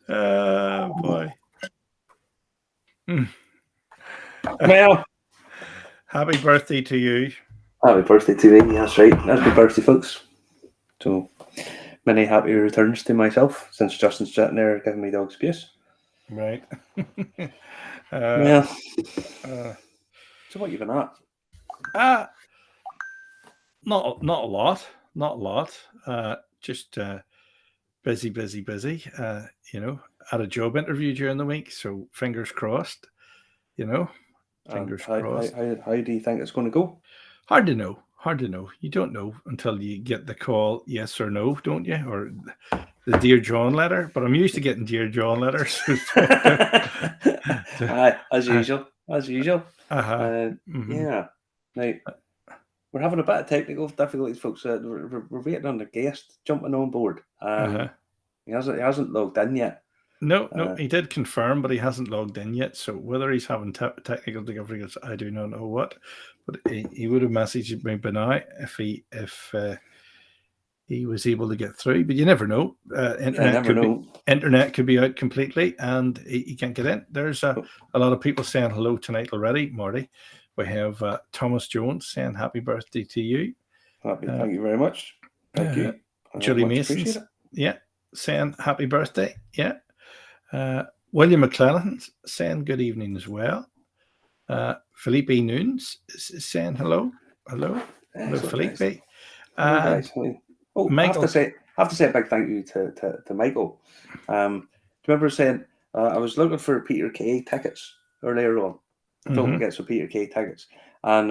Oh boy. Well, Happy birthday to you. happy birthday to me. That's right. Happy birthday, folks. So many happy returns to myself since Justin's sitting there giving me dog's abuse. Right. Well, uh, so what you been at? uh, not a lot. Not a lot. Just busy, busy, busy. Had a job interview during the week, so fingers crossed. You know, And fingers how, how, crossed. how, how do you think it's going to go? Hard to know. Hard to know. You don't know until you get the call, yes or no, don't you? Or the Dear John letter. But I'm used to getting Dear John letters. As usual. As usual. Uh-huh. Mm-hmm. Yeah. Now, we're having a bit of technical difficulties, folks. We're waiting on the guest jumping on board. He hasn't logged in yet. No, he did confirm, but he hasn't logged in yet. So whether he's having technical difficulties, I do not know what. But he would have messaged me by now if he was able to get through. But you never know. Internet could be out completely, and he can't get in. There's a lot of people saying hello tonight already, Marty. We have Thomas Jones saying happy birthday to you. Thank you very much. Thank you. Julie Mason, saying happy birthday. Yeah. William McClellan saying good evening as well. Felipe Nunes is saying hello. Hello, Felipe. Nice. Michael, I have to say a big thank you to Michael. Do you remember saying I was looking for Peter Kay tickets earlier on? I thought we'd get some Peter Kay tickets, and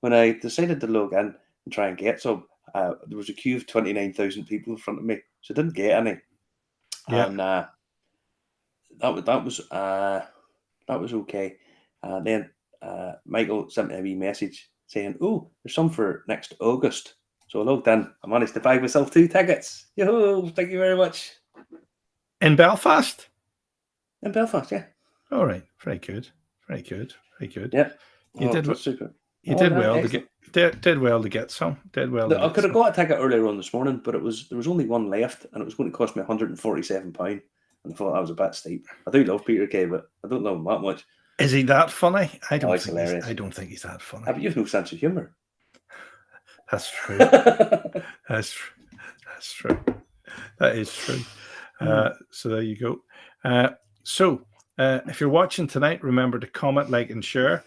when I decided to log in and try and get some, there was a queue of 29,000 people in front of me, so I didn't get any. Yeah. And that was okay. Then Michael sent me a wee message saying, "Oh, there's some for next August." So I logged in. I managed to buy myself 2 tickets. Yo, thank you very much. In Belfast? In Belfast, yeah. All right, very good, very good, very good. Yeah, you did super. You did well to get did well to get some. Did well. I could have got a ticket earlier on this morning, but there was only one left, and it was going to cost me £147. And I thought that was a bit steep. I do love Peter Kay, but I don't love him that much. Is he that funny? I don't think he's that funny. But you've no sense of humour. That's true. That's true. That is true. So there you go. So if you're watching tonight, remember to comment, like, and share.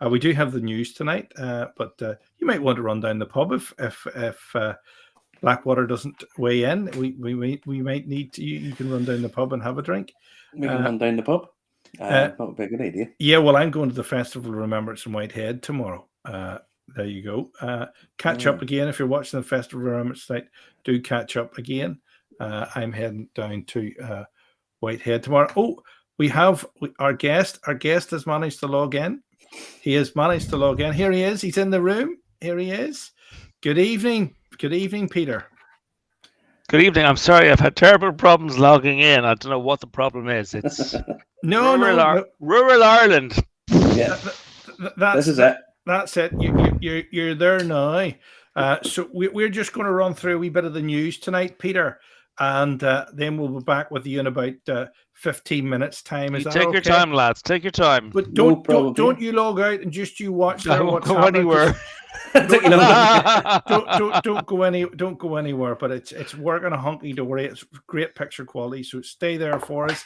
We do have the news tonight, but you might want to run down the pub if Blackwater doesn't weigh in. We might need to. You can run down the pub and have a drink. We can run down the pub. That would be a good idea. Yeah, well, I'm going to the Festival of Remembrance in Whitehead tomorrow. There you go. Catch up again if you're watching the Festival of Remembrance tonight. Do catch up again. I'm heading down to Whitehead tomorrow. Oh, we have our guest. Our guest has managed to log in. He has managed to log in. Here he is. He's in the room. Here he is. Good evening. Good evening, Peter. Good evening. I'm sorry. I've had terrible problems logging in. I don't know what the problem is. It's rural Ireland. Yeah, this is it. That's it. You're there now. So we're just going to run through a wee bit of the news tonight, Peter, and then we'll be back with you in about 15 minutes' time. Is that take okay? Your time, lads. Take your time. But don't you log out and just you watch. I won't go anywhere. Don't go anywhere. But it's working a hunky dory. It's great picture quality. So stay there for us.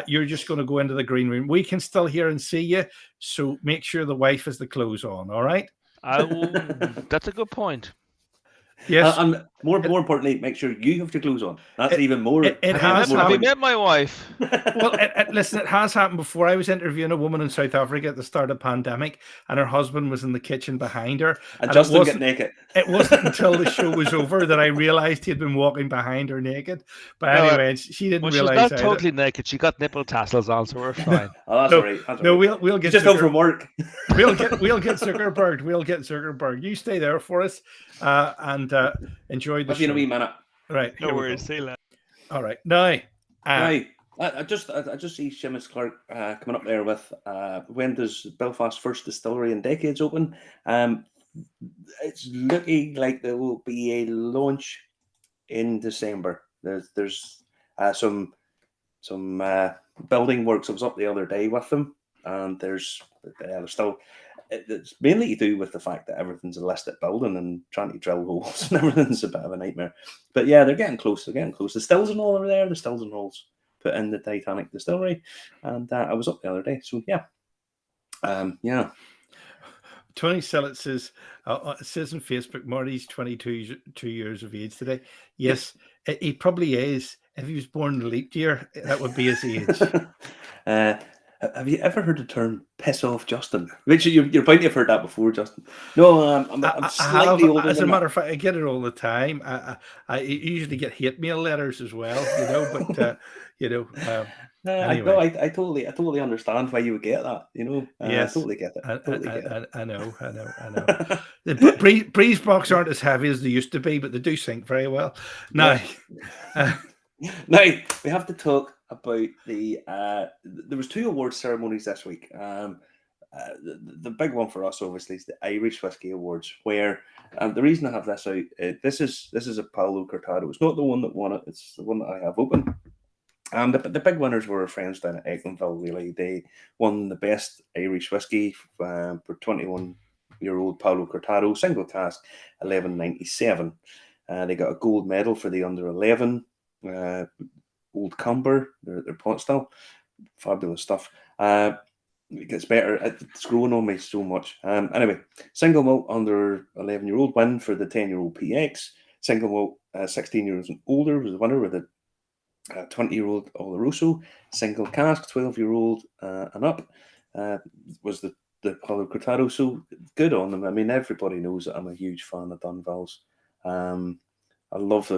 You're just going to go into the green room. We can still hear and see you, so make sure the wife has the clothes on. All right. That's a good point. Yes, and more importantly, make sure you have your clothes on. That's even more. It has. Have you met my wife? Well, listen, it has happened before. I was interviewing a woman in South Africa at the start of the pandemic, and her husband was in the kitchen behind her. And Justin get naked. It wasn't until the show was over that I realised he had been walking behind her naked. But anyway, she didn't realise. She's not totally naked. She got nipple tassels on, so we're fine. Oh, that's all right. No, we'll get just home from work. We'll get Zuckerberg. We'll get Zuckerberg. You stay there for us, and enjoy the show. In a wee minute. Right. No worries. See you later. All right. Now. I just see Seamus Clark coming up there with when does Belfast's first distillery in decades open? It's looking like there will be a launch in December. There's some building works. I was up the other day with them, and there's still. It's mainly to do with the fact that everything's a listed building and trying to drill holes and everything's a bit of a nightmare. But yeah, they're getting close. The stills and all are there. The stills and rolls put in the Titanic distillery, and I was up the other day. So yeah, yeah. Tony Sillett says, it says on Facebook, Marty's 22 years of age today. Yes, he probably is. If he was born in the leap year, that would be his age. Have you ever heard the term "piss off, Justin"? Which you're bound to have heard that before, Justin. No, I'm slightly older. As a matter of fact, I get it all the time. I usually get hate mail letters as well, But anyway. I totally understand why you would get that. Yes, I totally get it. I know. The breeze box aren't as heavy as they used to be, but they do sink very well. Now, now we have to talk about there was 2 award ceremonies this week. The big one for us obviously is the Irish Whiskey Awards, where the reason I have this out, this is a Paolo Cortado. It's not the one that won it, it's the one that I have open. And the big winners were our friends down at Ecklandville, really. They won the best Irish whiskey for 21-year-old Paolo Cortado, single cask, 1197. They got a gold medal for the under 11. Old Cumber, their pot still, fabulous stuff. It gets better. It's growing on me so much. Anyway, single malt under 11-year-old win for the 10-year-old PX. Single malt 16 years and older was the winner with a 20-year-old Oloroso. Single cask 12-year-old and up was the Paolo Cortado. So good on them. I mean, everybody knows that I'm a huge fan of Dunville's. I love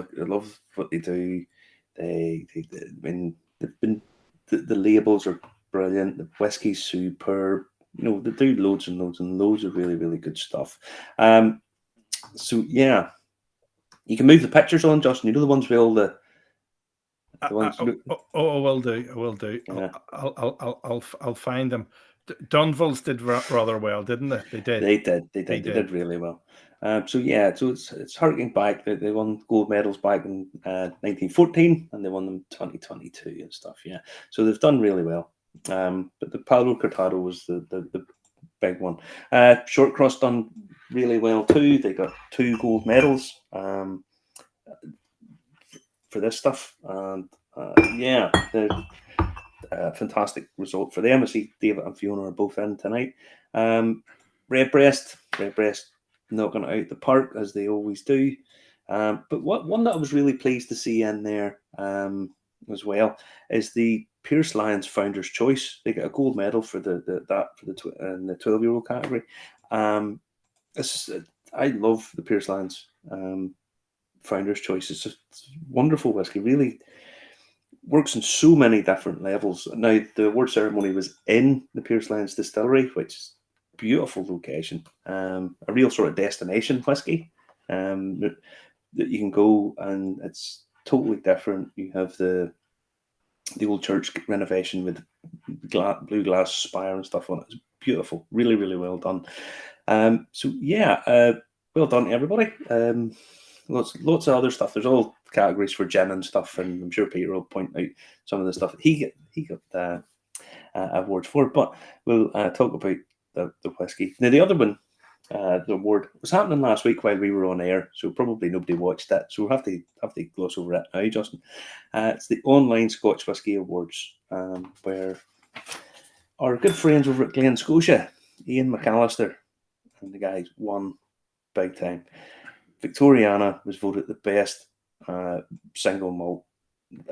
what they do. The labels are brilliant. The whiskey's superb. They do loads and loads and loads of really, really good stuff. So yeah, you can move the pictures on, Justin. The ones with all the ones. I will do. Yeah. I'll find them. Dunville's did rather well, didn't they? They did really well. So it's harking back. They won gold medals back in 1914, and they won them 2022 and stuff. Yeah, so they've done really well. But the Paolo Cortado was the big one. Short Cross done really well too. They got 2 gold medals for this stuff, and fantastic result for them. I see David and Fiona are both in tonight. Redbreast knocking it out the park as they always do. But one that I was really pleased to see in there as well is the Pierce Lyons Founder's Choice. They got a gold medal for the 12-year-old category. I love the Pierce Lyons Founder's Choice. It's just wonderful whiskey. Really works on so many different levels. Now, the award ceremony was in the Pierce Lyons Distillery, which is a beautiful location. A real sort of destination whiskey that you can go, and it's totally different. You have the old church renovation with blue glass spire and stuff on it. It's beautiful. Really, really well done. Well done to everybody. Lots of other stuff. There's all categories for gin and stuff, and I'm sure Peter will point out some of the stuff that he got awards for. But we'll talk about the whiskey. Now, the other one, the award was happening last week while we were on air, so probably nobody watched it. So we'll have to gloss over it now, Justin. It's the online Scotch Whisky Awards, where our good friends over at Glen Scotia, Ian McAllister, and the guys won big time. Victoriana was voted the best single malt.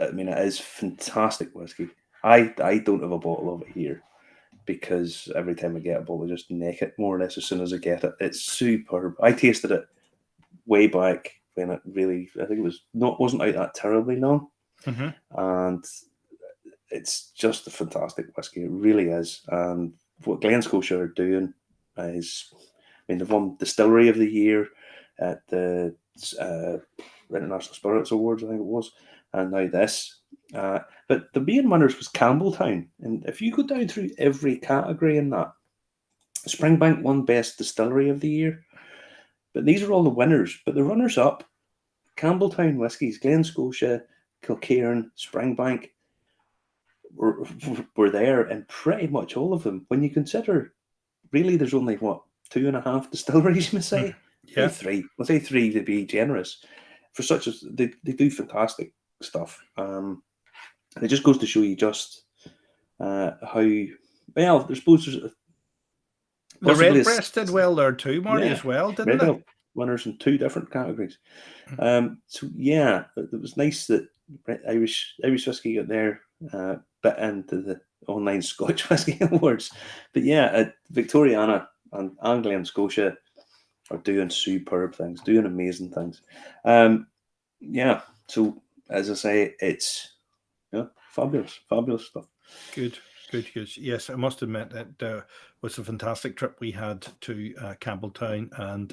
I mean, it is fantastic whiskey. I don't have a bottle of it here because every time I get a bottle, I just neck it more or less as soon as I get it. It's superb. I tasted it way back when it really, I think it wasn't out that terribly long, and it's just a fantastic whiskey. It really is. And what Glen Scotia are doing is, they've won Distillery of the Year at the International Spirits Awards, I think it was, and now this. But the main winners was Campbelltown, and if you go down through every category in that, Springbank won Best Distillery of the Year. But these are all the winners. But the runners-up Campbelltown whiskies, Glen Scotia, Kilcairn, Springbank, were there, and pretty much all of them. When you consider, really, there's only 2.5 distilleries, you may say. Yeah, three. Let's say three to be generous. For such as they do fantastic stuff. And it just goes to show you just how well. I suppose there's the Redbreast did well there too, Marty, as well, didn't they? Winners in 2 different categories. So yeah, it was nice that Irish whiskey got their bit into the online Scotch Whisky Awards. But yeah, Victoriana and Glen Scotia are doing superb things, doing amazing things. Yeah, so as I say, it's fabulous stuff. Good. Yes, I must admit it was a fantastic trip we had to Campbelltown, and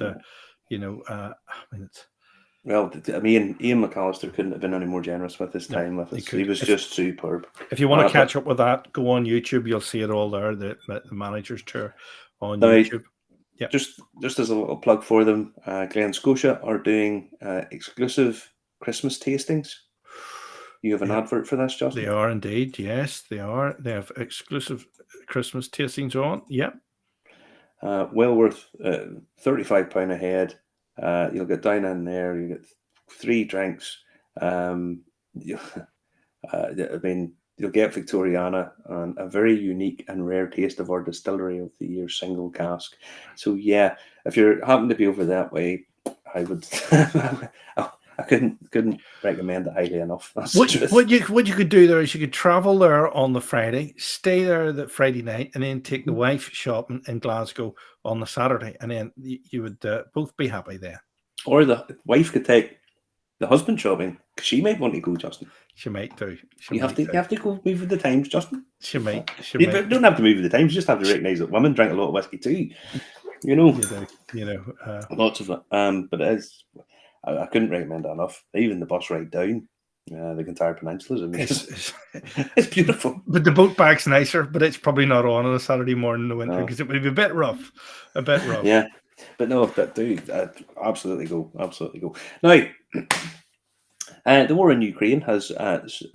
it's. Well, I mean, Ian McAllister couldn't have been any more generous with his time with us. He was just superb. If you want to catch up with that, go on YouTube. You'll see it all there. The manager's tour on YouTube. Yeah. Just as a little plug for them, Glen Scotia are doing exclusive Christmas tastings. You have an advert for this, Justin? They are indeed. Yes, they are. They have exclusive Christmas tastings on. Yeah. Well worth £35 a head. You'll get down in there. You get 3 drinks. I mean, you'll get Victoriana and a very unique and rare taste of our Distillery of the Year single cask. So yeah, if you happen to be over that way, I would. I couldn't recommend it highly enough. What you could do there is you could travel there on the Friday, stay there the Friday night, and then take the wife shopping in Glasgow on the Saturday, and then you would both be happy there. Or the wife could take the husband shopping, because she might want to go, Justin. She might do. You have to go move with the times, Justin. She might. You don't have to move with the times. You just have to recognise that women drink a lot of whiskey too. You know. Lots of it. But it is. I couldn't recommend it enough. Even the bus ride down the entire peninsula is amazing. It's beautiful. But the boat bag's nicer, but it's probably not on a Saturday morning in the winter because it would be a bit rough. Yeah, but no, absolutely go. Now, the war in Ukraine has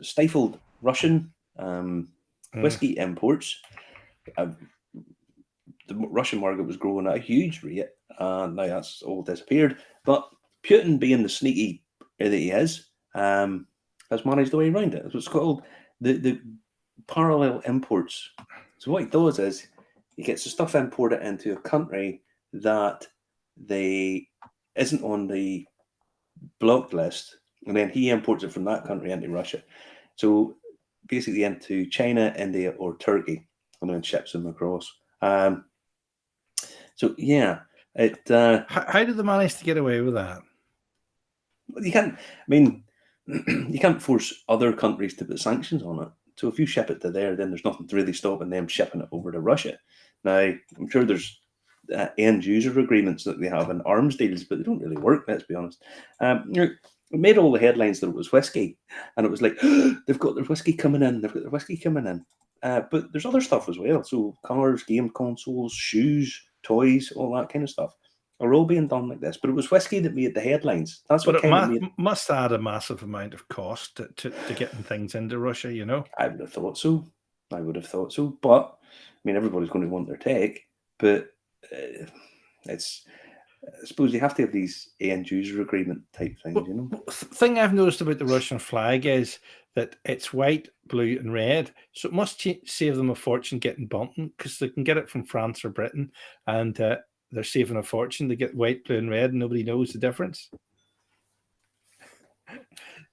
stifled Russian whiskey imports. The Russian market was growing at a huge rate, and now that's all disappeared. But Putin, being the sneaky that he is, has managed a way around it. It's what's called the parallel imports. So what he does is he gets the stuff imported into a country that they isn't on the blocked list, and then he imports it from that country into Russia. So basically into China, India, or Turkey, and then ships them across. So yeah, it. How did they manage to get away with that? You can't. I mean, you can't force other countries to put sanctions on it. So if you ship it to there, then there's nothing to really stopping them shipping it over to Russia. Now, I'm sure there's end user agreements that they have in arms deals, but they don't really work. Let's be honest. It made all the headlines that it was whiskey, and it was like they've got their whiskey coming in. They've got their whiskey coming in. But there's other stuff as well. So cars, game consoles, shoes, toys, all that kind of stuff are all being done like this. But it was whiskey that made the headlines. That's what must add a massive amount of cost to getting things into Russia, you know? I would have thought so. But, I mean, everybody's going to want their take. But it's... I suppose you have to have these end user agreement type things, you know. The thing I've noticed about the Russian flag is that it's white, blue, and red. So it must save them a fortune getting bunting, because they can get it from France or Britain, and they're saving a fortune. They get white, blue, and red, and nobody knows the difference.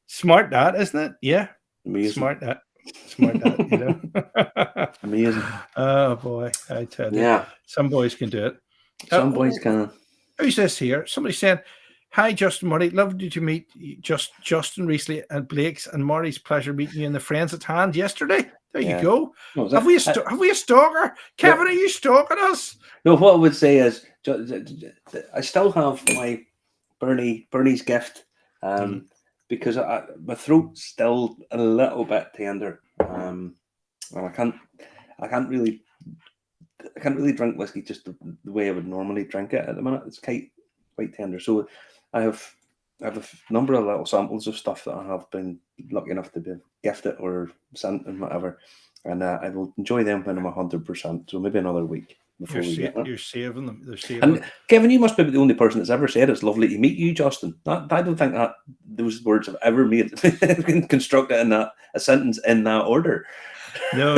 Smart that, isn't it? Yeah. Amazing. Smart that, you know. Amazing. Oh boy, I tell you. Yeah. Some boys can do it. Some boys can. Who's this here? Somebody said, "Hi, Justin, Marty. Lovely to meet Justin recently at Blake's, and Marty's pleasure meeting you and the friends at hand yesterday." There you go. No, have we a stalker? Kevin, are you stalking us? No, what I would say is I still have my Bernie's gift because my throat's still a little bit tender, and I can't really drink whiskey just the way I would normally drink it at the minute. It's quite tender. So I have I have a number of little samples of stuff that I have been lucky enough to be gifted or sent and whatever, and I will enjoy them when I'm 100%. So maybe another week before you're saving them. They're saving and them. Kevin, you must be the only person that's ever said it's lovely to meet you, Justin. I don't think that those words have ever been constructed in a sentence in that order. No.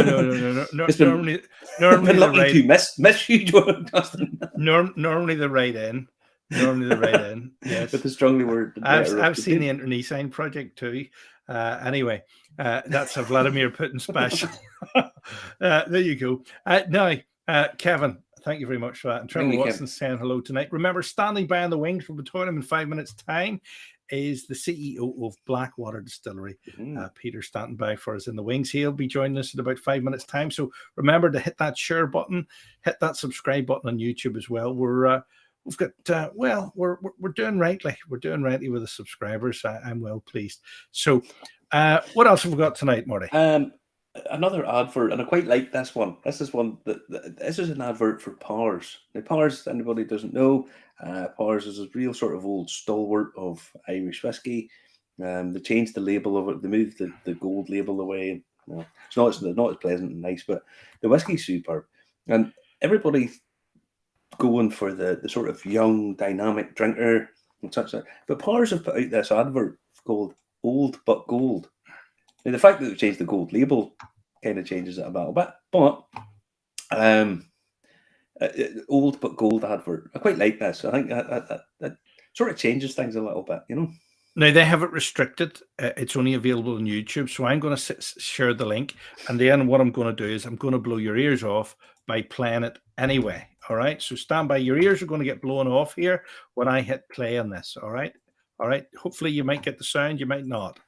Normally been lucky to miss you, Justin. Normally the right in. Yes, with the strongly worded. I've seen the Internecine project too. Anyway, that's a Vladimir Putin special. There you go. Now, Kevin, thank you very much for that. And Trevor Watson saying hello tonight. Remember, standing by in the wings from between him in 5 minutes' time is the CEO of Blackwater Distillery, Peter standing by for us in the wings. He'll be joining us in about 5 minutes' time. So remember to hit that share button, hit that subscribe button on YouTube as well. We've got we're doing rightly. We're doing rightly with the subscribers. I'm well pleased. So, what else have we got tonight, Marty? Another advert, and I quite like this one. This is one this is an advert for Powers. Now, Powers, anybody doesn't know, Powers is a real sort of old stalwart of Irish whiskey. They changed the label of it. They moved the gold label away. It's not as pleasant and nice, but the whiskey's superb, and everybody going for the sort of young, dynamic drinker and such. But Powers have put out this advert called Old But Gold. Now, the fact that they changed the gold label kind of changes it a little bit, but Old But Gold advert. I quite like this. I think that sort of changes things a little bit, Now, they have it restricted. It's only available on YouTube. So I'm going to share the link. And then what I'm going to do is I'm going to blow your ears off by playing it anyway. All right. So stand by. Your ears are going to get blown off here when I hit play on this. All right. All right. Hopefully you might get the sound. You might not.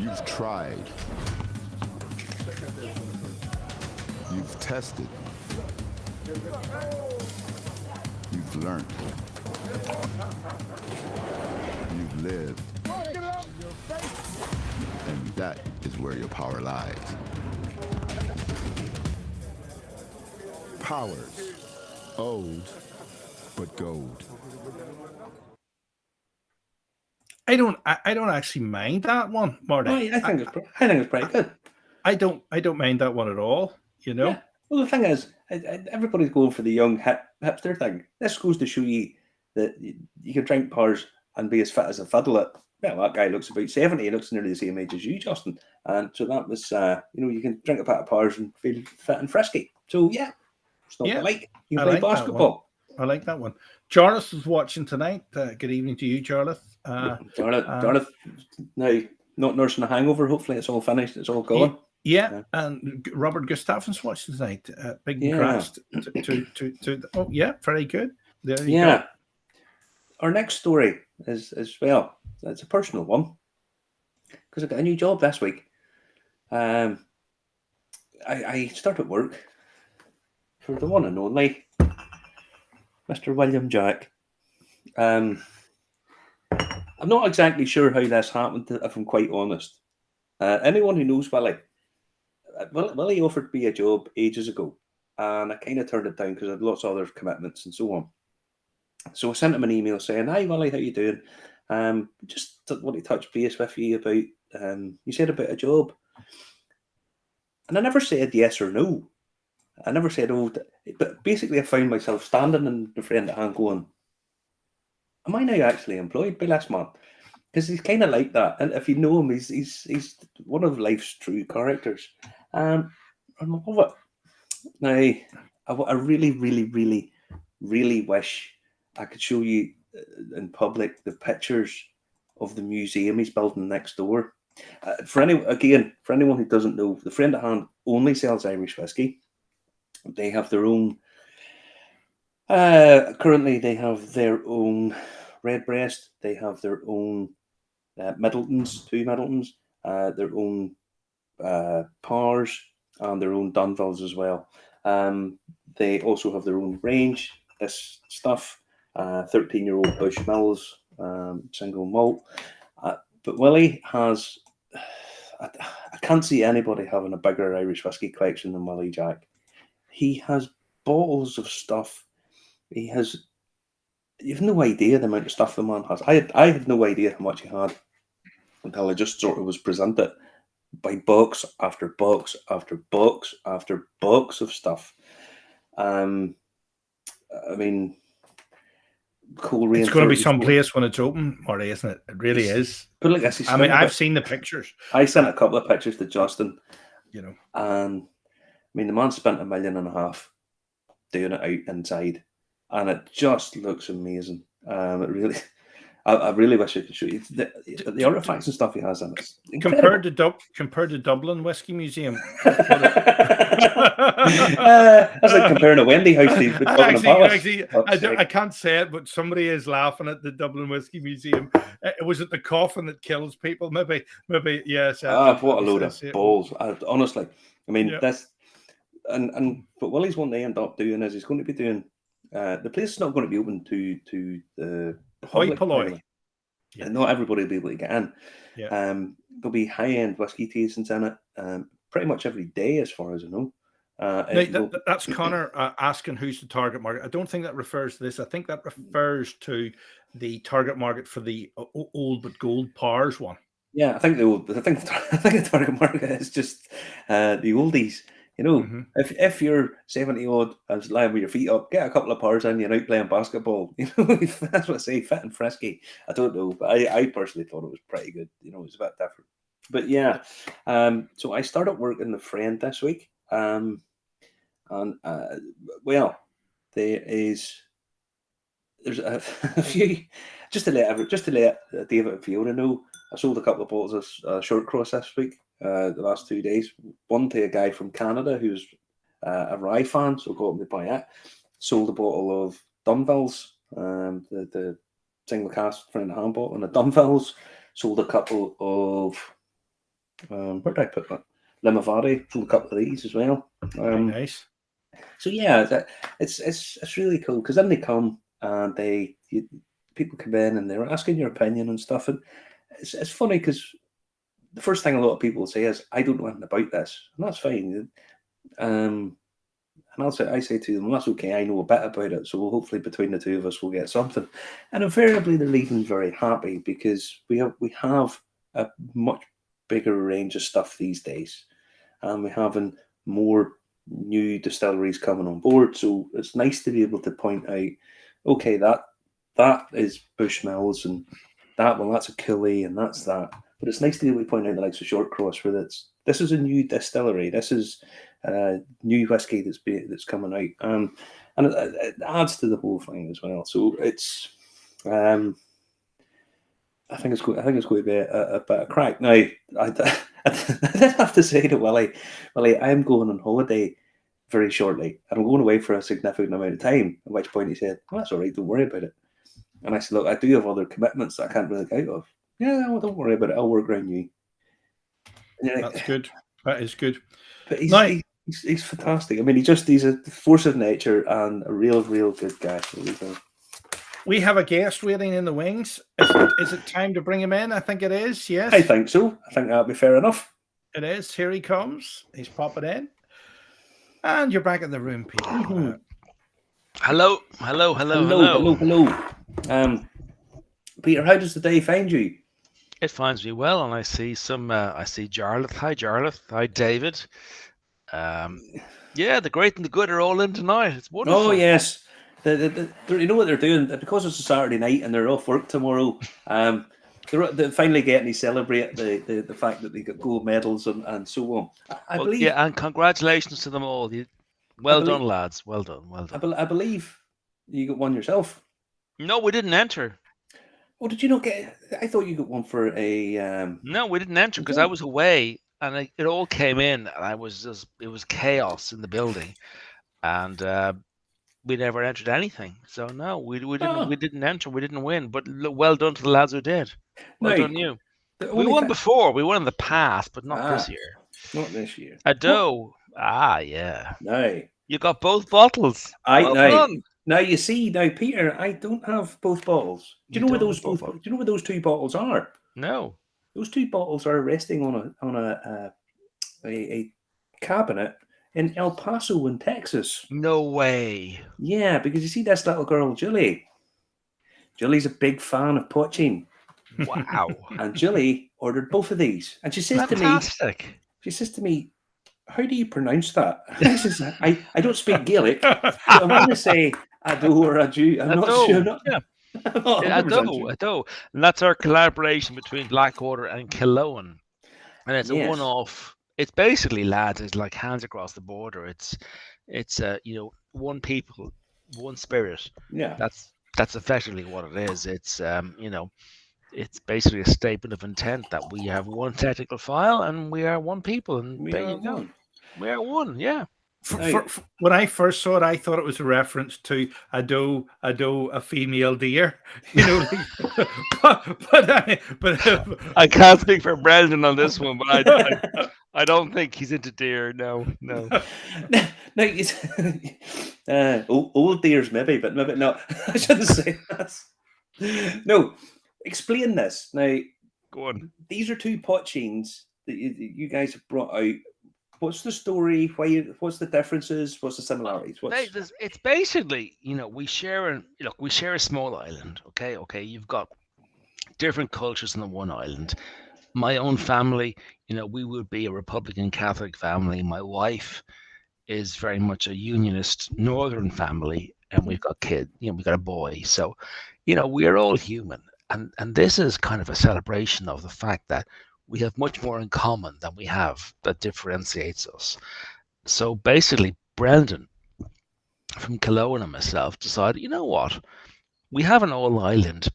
You've tried. You've tested. You've learned. You've lived. And that is where your power lies. Powers. Old, but gold. I don't actually mind that one, Marty. I think it's pretty good. I don't mind that one at all. Yeah. Well, the thing is, everybody's going for the young hipster thing. This goes to show you that you can drink Powers and be as fit as a fiddle. That guy looks about 70. He looks nearly the same age as you, Justin. And so that was, you can drink a bit of Powers and feel fit and frisky. So yeah, it's not like you can play basketball. I like that one. Jarlath is watching tonight. Good evening to you, Jarlath. Jarlath, now not nursing a hangover. Hopefully, it's all finished. It's all gone. Yeah, and Robert Gustafson's watching tonight. Big contrast to oh yeah, very good. There you go. Our next story is well, it's a personal one because I got a new job this week. I started work for the one and only Mr. William Jack. I'm not exactly sure how this happened, if I'm quite honest. Anyone who knows Willie offered me a job ages ago, and I kind of turned it down because I had lots of other commitments and so on. So I sent him an email saying, "Hi Willie, how you doing? Just want to touch base with you about you said about a job." And I never said yes or no. I never said but basically I found myself standing in the friend at hand going, "Am I now actually employed by this man?" Because he's kind of like that, and if you know him, he's one of life's true characters. I love it. Now, I really, really, really, really wish I could show you in public the pictures of the museum he's building next door. For anyone who doesn't know, the friend at hand only sells Irish whiskey. They have their own. Currently, they have their own Redbreast. They have their own Middletons, two Middletons, their own Powers, and their own Dunvilles as well. They also have their own range. This stuff, 13-year-old Bushmills, single malt. But Willie has. I can't see anybody having a bigger Irish whiskey collection than Willie Jack. He has bottles of stuff. He has you've no idea the amount of stuff the man has. I had no idea how much he had until I just sort of was presented by box after box after box after box of stuff. I mean, Coleraine. It's going to be someplace when it's open, Marty, isn't it? It really is. Put it like this, I mean, I've seen the pictures. I sent a couple of pictures to Justin, and I mean, the man spent $1.5 million doing it out inside, and it just looks amazing. It really. I really wish I could show you the artifacts and stuff he has in it. Compared to Dublin Whiskey Museum. That's like comparing a Wendy house to actually, I can't say it, but somebody is laughing at the Dublin Whiskey Museum. Was it the coffin that kills people? Maybe, yes. What a load of balls! Honestly, I mean this, but what he's going to end up doing is he's going to be doing. The place is not going to be open to the hoi polloi. And not everybody will be able to get in. Yeah. There'll be high-end whiskey tastings in it pretty much every day, as far as I know. That's Connor asking who's the target market. I don't think that refers to this. I think that refers to the target market for the old but gold Powers one. Yeah, I think the target market is just the oldies. You know, if you're 70 odd and lying with your feet up, get a couple of Powers in, you're out playing basketball. You know, that's what I say, fit and frisky. I don't know, but I personally thought it was pretty good. You know, it was a bit different. But yeah, so I started working the friend this week. Well, there's a few just to let David and Fiona know. I sold a couple of bottles of short cross this week. The last 2 days, one to a guy from Canada who's a rye fan, so got him to buy it. Sold a bottle of Dunvilles, the single cast friend hand bottle, and the Dunvilles. Sold a couple of where did I put that? Limavady. Sold a couple of these as well. Nice. So yeah, it's really cool because then they come and people come in and they're asking your opinion and stuff, and it's funny because the first thing a lot of people say is, "I don't know anything about this," and that's fine. And I say to them, well, "That's okay. I know a bit about it, so hopefully between the two of us, we'll get something." And invariably, they're leaving very happy because we have a much bigger range of stuff these days, and we're having more new distilleries coming on board. So it's nice to be able to point out, okay, that is Bushmills, and that's a Cooley, and that's that. But it's nice to be able to point out the likes of Short Cross, where this is a new distillery. This is new whiskey that's coming out, and it adds to the whole thing as well. So it's, I think it's going to be a bit of crack. Now, I did have to say to Willie, I am going on holiday very shortly, and I'm going away for a significant amount of time. At which point he said, "Well, that's all right. Don't worry about it." And I said, "Look, I do have other commitments that I can't really get out of." "Yeah, well, don't worry about it. I'll work around you." That's good. That is good. But he's fantastic. I mean, he's a force of nature and a real good guy. We have a guest waiting in the wings. Is it time to bring him in? I think it is, yes. I think so. I think that'll be fair enough. It is. Here he comes. He's popping in. And you're back in the room, Peter. Mm-hmm. Hello. Peter, how does the day find you? It finds me well, and I see Jarlath. Hi, Jarlath. Hi, David. Yeah, the great and the good are all in tonight. It's wonderful. Oh, yes. You know what they're doing? Because it's a Saturday night and they're off work tomorrow, they're finally getting to celebrate the fact that they got gold medals and so on. I believe. Yeah, and congratulations to them all. Well done, lads. Well done. I believe you got one yourself. No, we didn't enter. Oh, did you not get? I thought you got one for a. No, we didn't enter because I was away, and it all came in, and it was chaos in the building, and we never entered anything. So no, we didn't enter. We didn't win. But well done to the lads who did. Well done you. We won before. We won in the past, but not this year. Not this year. Ado. Yeah. No. You got both bottles. Now you see, Peter, I don't have both bottles. Do you know where those two bottles are? No. Those two bottles are resting on a cabinet in El Paso in Texas. No way. Yeah, because you see this little girl, Julie. Julie's a big fan of poaching. Wow. And Julie ordered both of these. And she says Fantastic. to me, how do you pronounce that? I says, I don't speak Gaelic, so I'm going to say ado or adieu. I'm not sure. Yeah. I'm not 100% sure. Ado. And that's our collaboration between Blackwater and Killowen. And it's a one-off. It's basically, lads, it's like hands across the border. It's one people, one spirit. Yeah. That's effectively what it is. It's it's basically a statement of intent that we have one technical file and we are one people, and there you go. We are one, yeah. When I first saw it, I thought it was a reference to ado, a female deer. But I can't speak for Brendan on this one, but I don't think he's into deer. No. No, old deers maybe, but maybe not. I shouldn't say that. No, explain this now. Go on. These are two poachings that you guys have brought out. What's the story? What's the differences? What's the similarities? It's basically, we share a small island. Okay. You've got different cultures in the one island. My own family, we would be a Republican Catholic family. My wife is very much a Unionist Northern family, and we've got kids. We've got a boy. So, we are all human, and this is kind of a celebration of the fact that we have much more in common than we have that differentiates us. So basically, Brendan from Killowen and myself decided, you know what, we have an all-island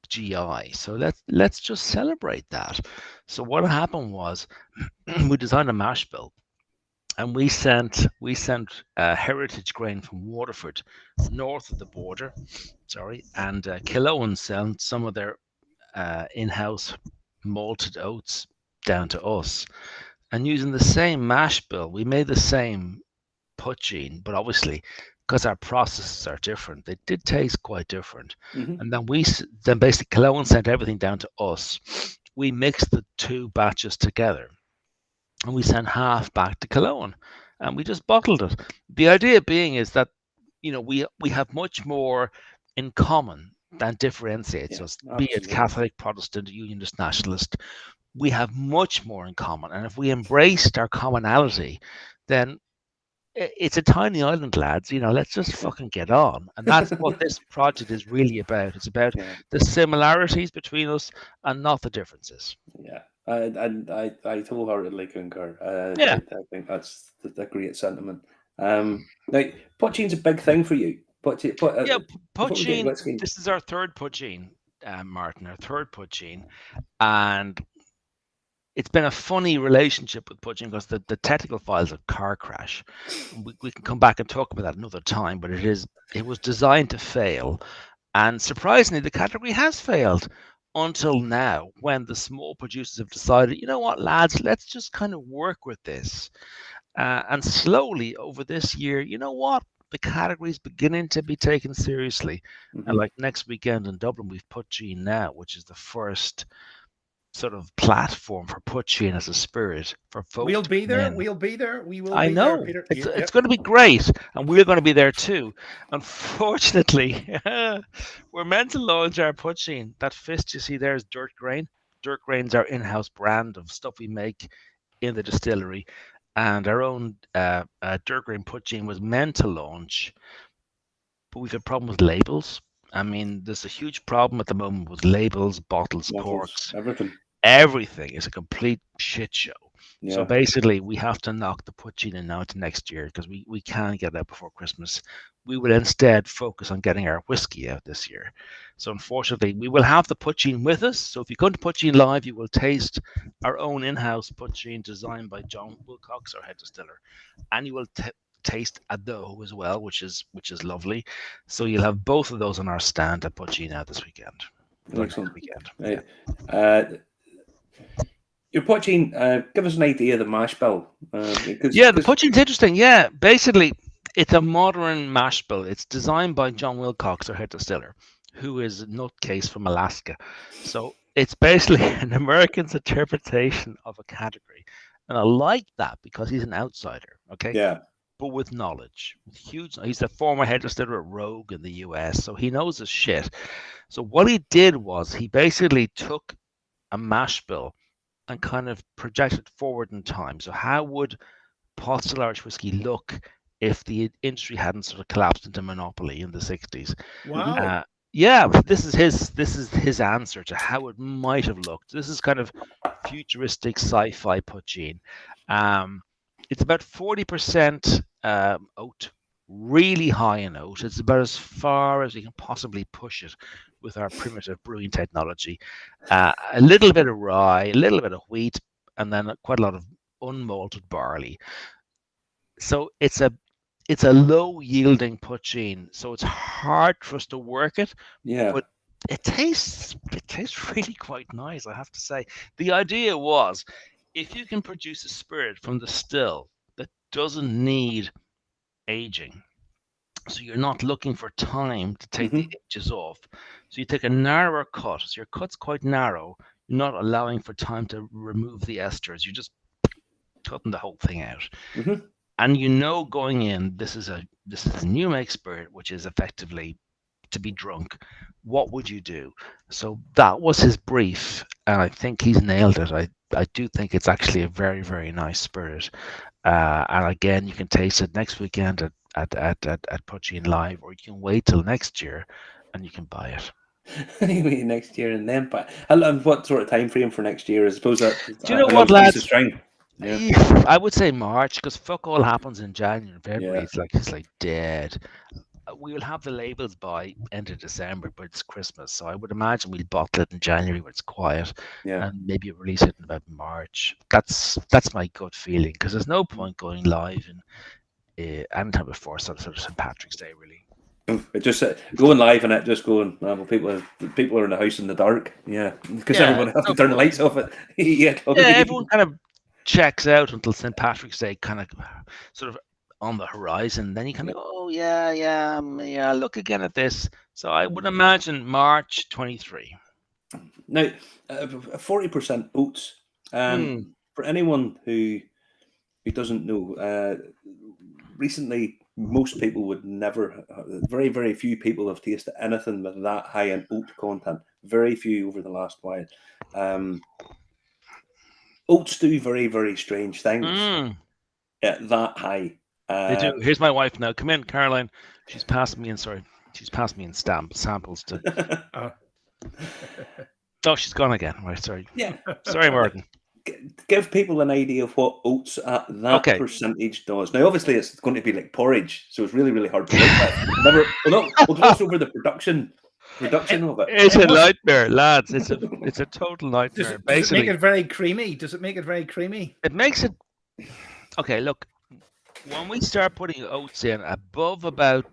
GI, so let's just celebrate that. So what happened was, we designed a mash bill, and we sent heritage grain from Waterford, north of the border, and Killowen sent some of their in-house malted oats down to us, and using the same mash bill, we made the same poaching, but obviously because our processes are different, they did taste quite different. And then basically Killowen sent everything down to us. We mixed the two batches together, and we sent half back to Killowen, and we just bottled it. The idea being is that we have much more in common than differentiates us, be it Catholic, Protestant, Unionist, Nationalist. We have much more in common, and if we embraced our commonality, then it's a tiny island, lads. Let's just fucking get on, and that's what this project is really about. It's about the similarities between us and not the differences. Yeah, and I wholeheartedly concur. I think that's a great sentiment. Now, poaching's a big thing for you. Poaching. This is our third poaching, Martin. Our third poaching, and it's been a funny relationship with poaching because the technical files of car crash. We can come back and talk about that another time, but it was designed to fail, and surprisingly, the category has failed until now, when the small producers have decided, you know what, lads, let's just kind of work with this, and slowly over this year, you know what, the category is beginning to be taken seriously. And like next weekend in Dublin, we've Poaching Now, which is the first sort of platform for poaching as a spirit for folks. We'll be there. We will be there, Peter. It's going to be great, and we're going to be there too. Unfortunately, we're meant to launch our poaching. That fist you see there is Dirt Grain. Dirt Grain's our in-house brand of stuff we make in the distillery, and our own Dirt Grain poaching was meant to launch, but we've had problems with labels. I mean, there's a huge problem at the moment with labels, bottles, corks, everything is a complete shit show. Yeah. So basically, we have to knock the poaching in now to next year, because we can't get out before Christmas. We will instead focus on getting our whiskey out this year. So unfortunately, we will have the poaching with us. So if you come to Poaching Live, you will taste our own in-house poaching designed by John Wilcox, our head distiller, and you will taste ado as well, which is lovely. So you'll have both of those on our stand at Poaching Now this weekend. Excellent. Your poaching, give us an idea of the mash bill. The poaching's interesting. Yeah, basically, it's a modern mash bill. It's designed by John Wilcox, our head distiller, who is a nutcase from Alaska. So it's basically an American's interpretation of a category. And I like that because he's an outsider, okay? Yeah. but with knowledge. He's the former head distiller at Rogue in the US, so he knows his shit. So what he did was he basically took a mash bill and kind of projected forward in time. So how would pot still Irish whiskey look if the industry hadn't sort of collapsed into monopoly in the 60s? Wow. Yeah, this is his answer to how it might have looked. This is kind of futuristic sci-fi poutine. It's about 40% oat, really high in oat. It's about as far as we can possibly push it with our primitive brewing technology. A little bit of rye, a little bit of wheat, and then quite a lot of unmalted barley. So it's a low yielding poutine, so it's hard for us to work it. Yeah. But it tastes really quite nice, I have to say. The idea was, if you can produce a spirit from the still that doesn't need aging, so you're not looking for time to take the edges off. So you take a narrower cut. So your cut's quite narrow. You're not allowing for time to remove the esters. You're just cutting the whole thing out. And you know going in, this is a new make spirit, which is effectively to be drunk. What would you do? So that was his brief, and I think he's nailed it. I do think it's actually a very, very nice spirit. And again, you can taste it next weekend at Poutine Live, or you can wait till next year and you can buy it. Wait next year and then buy. And what sort of time frame for next year? I suppose that. Do you know what, lads? Yeah. I would say March, because fuck all happens in January and February. Yeah. It's like dead. We will have the labels by end of December, but it's Christmas, so I would imagine we'll bottle it in January when it's quiet, and maybe release it in about March. That's my gut feeling, because there's no point going live in anytime before sort of St. Patrick's Day, really. It just going live and it just going. Well, people are in the house in the dark, because everyone has to turn the lights off. Everyone kind of checks out until St. Patrick's Day, kind of sort of on the horizon. Then you kind of go, oh yeah, look again at this. So I would imagine March 23. Now, 40% oats. For anyone who doesn't know, recently most people would never. Very, very few people have tasted anything with that high in oat content. Very few over the last while. Oats do very, very strange things at that high. They do. Here's my wife now. Come in, Caroline. She's passing me in samples to. Oh, she's gone again. Right, sorry. Yeah. Sorry, Martin. Give people an idea of what oats at that percentage does. Now, obviously, it's going to be like porridge, so it's really, really hard to look at. We'll gloss over the production of it. It's a nightmare, lads. It's a total nightmare. Does it make it very creamy? It makes it. Okay, look. When we start putting oats in above about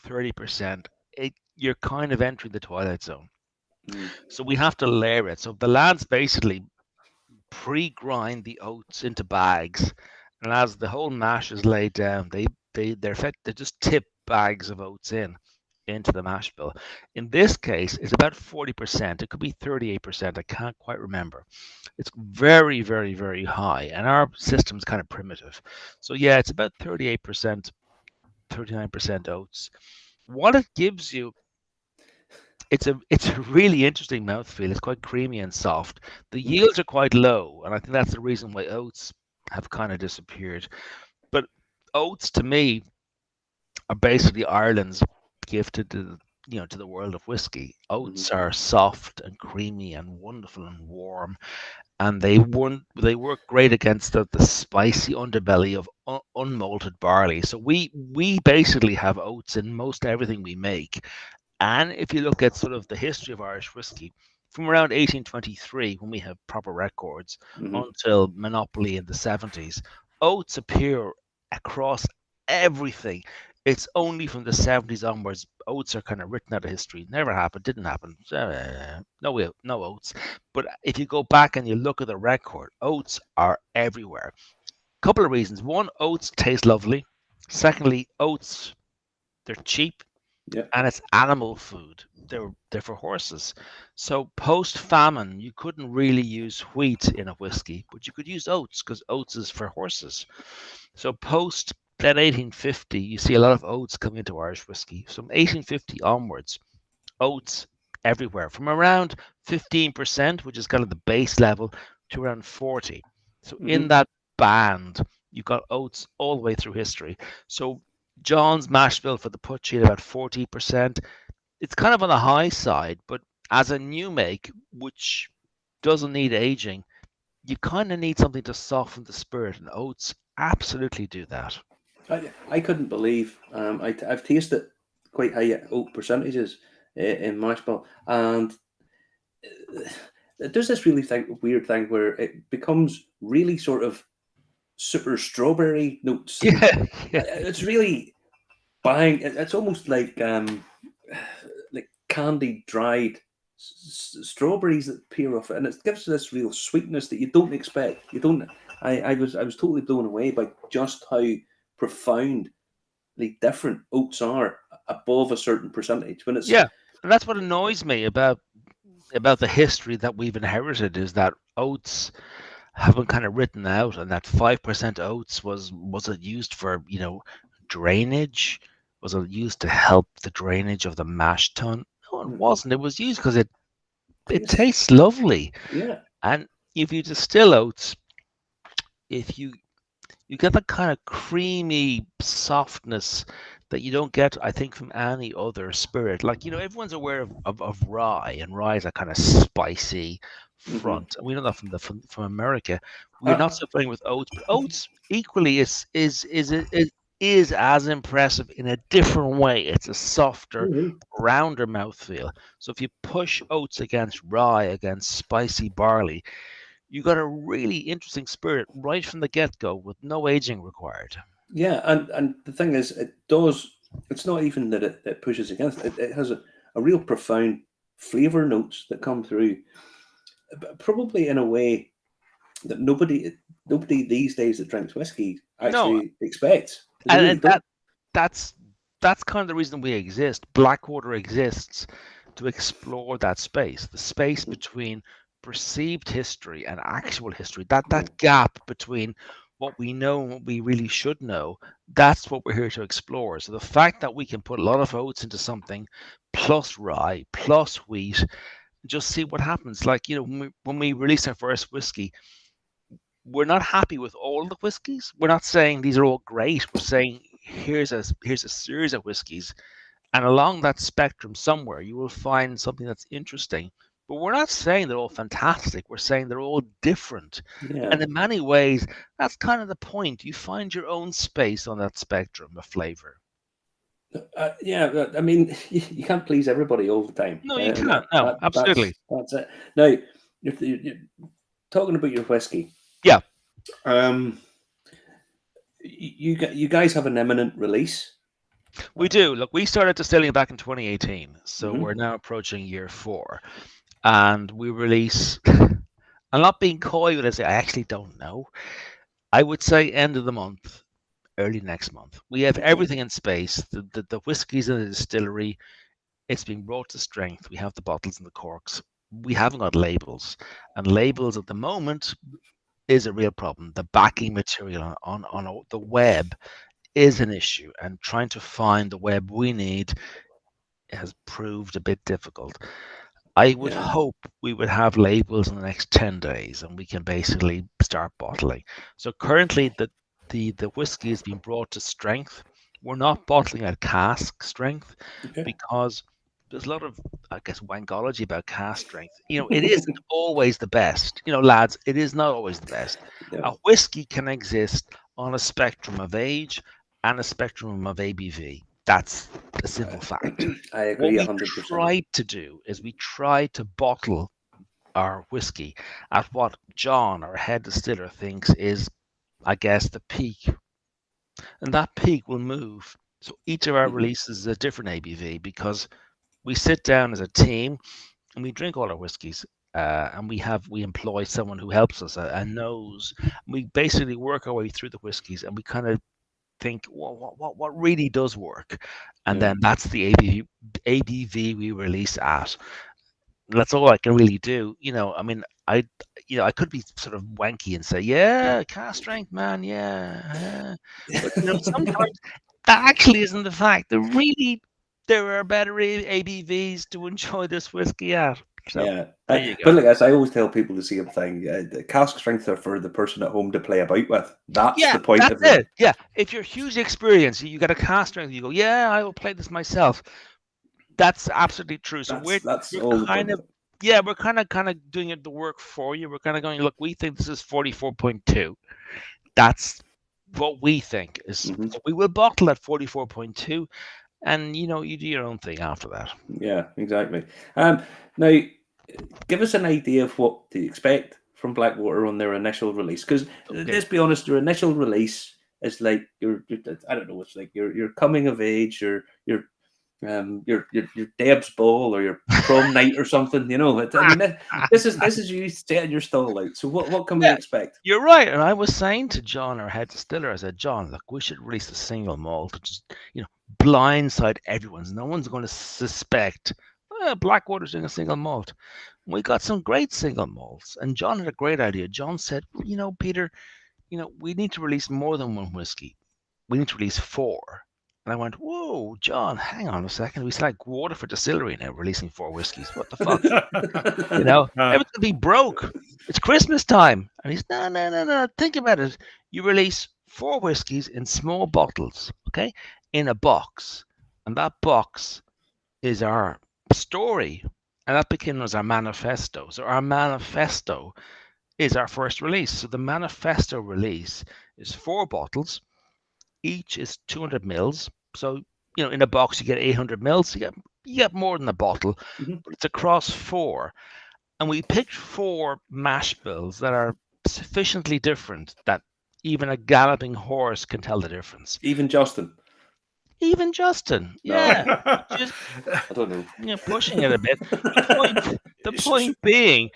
30%, you're kind of entering the twilight zone. So we have to layer it. So the lads basically pre-grind the oats into bags, and as the whole mash is laid down, they just tip bags of oats into the mash bill. In this case, it's about 40%. It could be 38%. I can't quite remember. It's very, very, very high, and our system's kind of primitive. So yeah, it's about 38%, 39% oats. What it gives you, it's a really interesting mouthfeel. It's quite creamy and soft. The yields are quite low, and I think that's the reason why oats have kind of disappeared. But oats, to me, are basically Ireland's gifted to the world of whiskey. Oats are soft and creamy and wonderful and warm, and they work great against the spicy underbelly of unmalted barley. So we basically have oats in most everything we make. And if you look at sort of the history of Irish whiskey, from around 1823, when we have proper records, until monopoly in the 70s, oats appear across everything. It's only from the 70s onwards, oats are kind of written out of history. Never happened, didn't happen. No oats. But if you go back and you look at the record, oats are everywhere. Couple of reasons. One, oats taste lovely. Secondly, oats, they're cheap. Yeah. And it's animal food. They're for horses. So post-famine, you couldn't really use wheat in a whiskey, but you could use oats because oats is for horses. So post then 1850, you see a lot of oats come into Irish whiskey. From 1850 onwards, oats everywhere, from around 15%, which is kind of the base level, to around 40. So in that band, you've got oats all the way through history. So John's mash bill for the putchy at about 40%. It's kind of on the high side, but as a new make, which doesn't need aging, you kind of need something to soften the spirit, and oats absolutely do that. I couldn't believe I've tasted quite high oat percentages in mash bill, and there's this really weird thing where it becomes really sort of super strawberry notes. Yeah. It's really bang. It's almost like candied dried strawberries that peel off it, and it gives this real sweetness that you don't expect. You don't. I was totally blown away by just how profoundly different oats are above a certain percentage. When it's and that's what annoys me about the history that we've inherited, is that oats have been kind of written out, and that 5% oats was it used for drainage? Was it used to help the drainage of the mash tun? No, it wasn't. It was used because it tastes lovely. Yeah. And if you distill oats, if you get that kind of creamy softness that you don't get, I think, from any other spirit. Like, everyone's aware of rye, and rye is a kind of spicy front. And we know that from America. We're not so familiar with oats, but oats equally is as impressive in a different way. It's a softer, rounder mouthfeel. So if you push oats against rye, against spicy barley, you got a really interesting spirit right from the get-go with no aging required. Yeah, and the thing is, it's not even that it pushes against it. It has a real profound flavour notes that come through, probably in a way that nobody these days that drinks whiskey actually expects. And that's kind of the reason we exist. Blackwater exists to explore that space, the space between perceived history and actual history, that gap between what we know and what we really should know. That's what we're here to explore. So the fact that we can put a lot of oats into something, plus rye, plus wheat, just see what happens. Like, when we release our first whiskey, we're not happy with all the whiskies. We're not saying these are all great. We're saying here's a series of whiskies, and along that spectrum somewhere you will find something that's interesting. But we're not saying they're all fantastic. We're saying they're all different. Yeah. And in many ways, that's kind of the point. You find your own space on that spectrum of flavor. I mean, you can't please everybody all the time. No, you can't. No, absolutely. That's it. Now, you're talking about your whiskey. Yeah. You guys have an imminent release. We do. Look, we started distilling back in 2018, so we're now approaching year 4. And we release, I'm not being coy when I say I actually don't know. I would say end of the month, early next month. We have everything in space. The whiskey's in the distillery. It's being brought to strength. We have the bottles and the corks. We haven't got labels. And labels at the moment is a real problem. The backing material on the web is an issue. And trying to find the web we need has proved a bit difficult. I would hope we would have labels in the next 10 days and we can basically start bottling. So currently the whiskey is being brought to strength. We're not bottling at cask strength because there's a lot of, I guess, wankology about cask strength. It isn't always the best. Lads, it is not always the best. Yeah. A whiskey can exist on a spectrum of age and a spectrum of ABV. That's a simple fact. I agree 100%. What we tried to do is we tried to bottle our whiskey at what John, our head distiller, thinks is, I guess, the peak. And that peak will move. So each of our releases is a different ABV because we sit down as a team and we drink all our whiskies. And we employ someone who helps us and knows. We basically work our way through the whiskies and we kind of think, well, what really does work, and then that's the ABV we release at. That's all I can really do. I mean, I could be sort of wanky and say, yeah, cask strength, man, yeah. But sometimes that actually isn't the fact. There are better ABVs to enjoy this whiskey at. So, yeah. there you go. But like I always tell people the same thing. The cask strength are for the person at home to play about with. That's the point of it. Yeah, if you're hugely experienced, you got a cask strength, you go, yeah, I will play this myself. That's absolutely true. So that's we're all kind of, yeah, we're kind of doing the work for you. We're kind of going, look, we think this is 44.2. That's what we think is. So we will bottle at 44.2, and you do your own thing after that. Yeah, exactly. Now, give us an idea of what to expect from Blackwater on their initial release, because let's be honest, your initial release is like you're I don't know, it's like you're coming of age, your Deb's ball or your prom night or something. I mean, this is you setting your stall out. So what can we expect? You're right, and I was saying to John, our head distiller, I said, John, look, we should release a single malt to just blindside everyone. No one's going to suspect Blackwater's doing a single malt. We got some great single malts, and John had a great idea. John said, Peter, we need to release more than one whiskey. We need to release 4. And I went, whoa, John, hang on a second. We like Waterford Distillery now releasing 4 whiskeys. What the fuck? Everyone's going to be broke. It's Christmas time. And he's, no. Think about it. You release 4 whiskeys in small bottles, okay, in a box. And that box is our story. And that becomes our manifesto. So our manifesto is our first release. So the manifesto release is 4 bottles. Each is 200 mils. So, in a box, you get 800 mils. You get more than a bottle, but it's across 4. And we picked 4 mash bills that are sufficiently different that even a galloping horse can tell the difference. Even Justin, yeah. Just, I don't know. Pushing it a bit. The point being,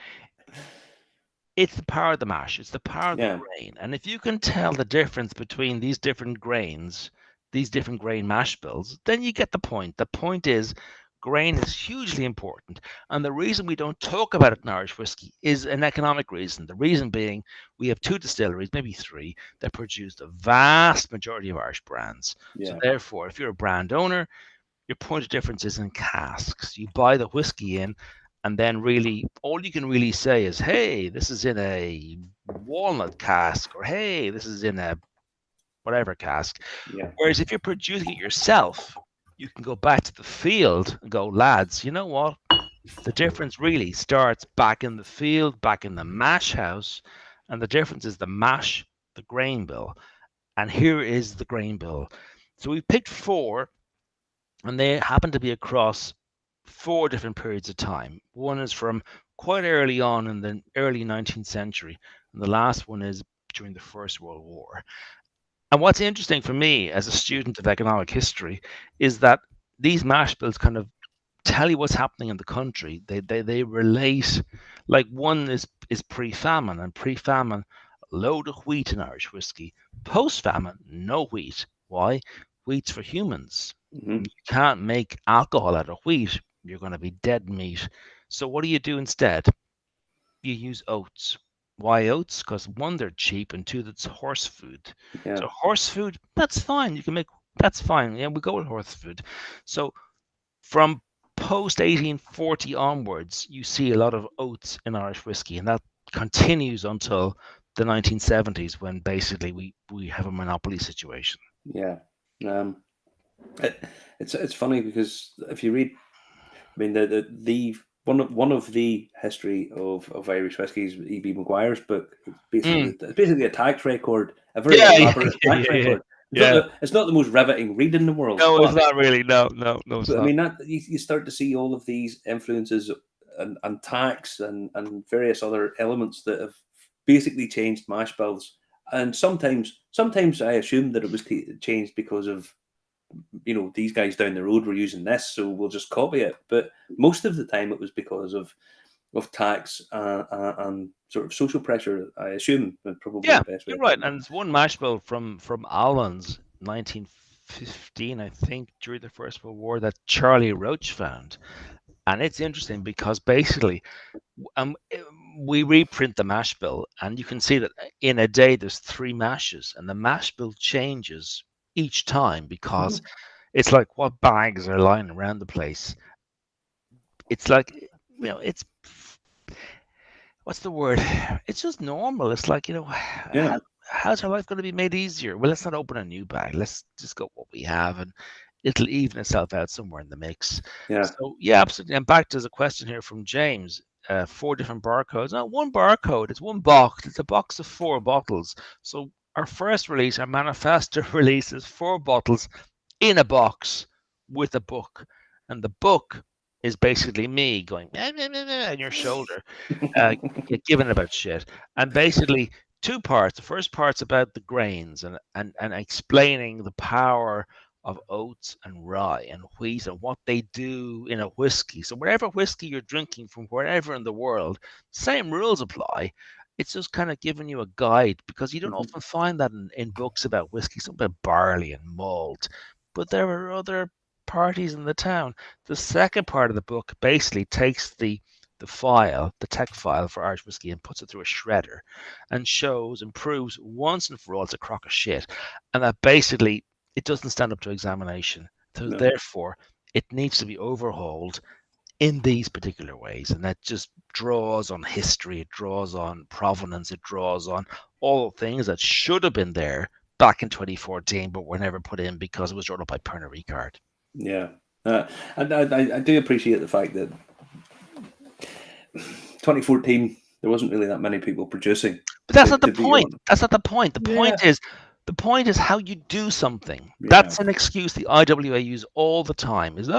it's the power of the mash. It's the power of the grain. And if you can tell the difference between these different grains, these different grain mash bills, then you get the point. The point is grain is hugely important. And the reason we don't talk about it in Irish whiskey is an economic reason. The reason being we have 2 distilleries, maybe 3, that produce the vast majority of Irish brands. Yeah. So therefore, if you're a brand owner, your point of difference is in casks. You buy the whiskey in, and then really, all you can really say is, hey, this is in a walnut cask, or hey, this is in a whatever cask. Yeah. Whereas if you're producing it yourself, you can go back to the field and go, lads, you know what? The difference really starts back in the field, back in the mash house. And the difference is the mash, the grain bill. And here is the grain bill. So we picked 4, and they happen to be across 4 different periods of time. One is from quite early on in the early 19th century, and the last one is during the First World War. And what's interesting for me as a student of economic history is that these mash bills kind of tell you what's happening in the country. They relate, like one is pre-famine, and pre-famine, load of wheat in Irish whiskey. Post-famine, no wheat. Why? Wheat's for humans. You can't make alcohol out of wheat. You're going to be dead meat. So what do you do instead? You use oats. Why oats? Because 1, they're cheap, and 2, that's horse food. Yeah. So horse food, that's fine. That's fine. Yeah, we go with horse food. So from post 1840 onwards, you see a lot of oats in Irish whiskey, and that continues until the 1970s, when basically we have a monopoly situation. Yeah. It's funny because if you read, I mean, the one of the history of Irish whiskey is E.B. Maguire's book. It's basically a tax record, a very elaborate tax record. It's not the most riveting read in the world. No, it's not really. No. It's not. I mean, that you start to see all of these influences and tax and various other elements that have basically changed mash bills. And sometimes I assume that it was changed because of, these guys down the road were using this, so we'll just copy it. But most of the time it was because of tax and sort of social pressure, I assume. Probably the best way. You're right. And it's one mash bill from Allen's 1915, I think, during the First World War, that Charlie Roach found. And it's interesting because basically we reprint the mash bill, and you can see that in a day there's 3 mashes, and the mash bill changes each time because it's like what bags are lying around the place. It's like, it's, what's the word? It's just normal. It's like, how's our life going to be made easier? Well, let's not open a new bag. Let's just go what we have, and it'll even itself out somewhere in the mix. Yeah. So yeah, absolutely. And back to the question here from James. 4 different barcodes. No, one barcode. It's one box. It's a box of 4 bottles. So our first release, our manifesto release, is 4 bottles in a box with a book, and the book is basically me going on your shoulder, giving about shit, and basically 2 parts. The first part's about the grains and explaining the power of oats and rye and wheat and what they do in a whiskey. So wherever whiskey you're drinking from wherever in the world, same rules apply. It's just kind of giving you a guide, because you don't often find that in books about whiskey, something about barley and malt, but there are other parties in the town. The second part of the book basically takes the tech file for Irish whiskey, and puts it through a shredder and shows and proves once and for all it's a crock of shit, and that basically it doesn't stand up to examination. So therefore, it needs to be overhauled in these particular ways. And that just draws on history, it draws on provenance, it draws on all things that should have been there back in 2014, but were never put in because it was drawn up by Pernod Ricard. Yeah. And I do appreciate the fact that 2014, there wasn't really that many people producing. But that's not the point. That's not the point. The point is how you do something. Yeah. That's an excuse the IWA use all the time. Is,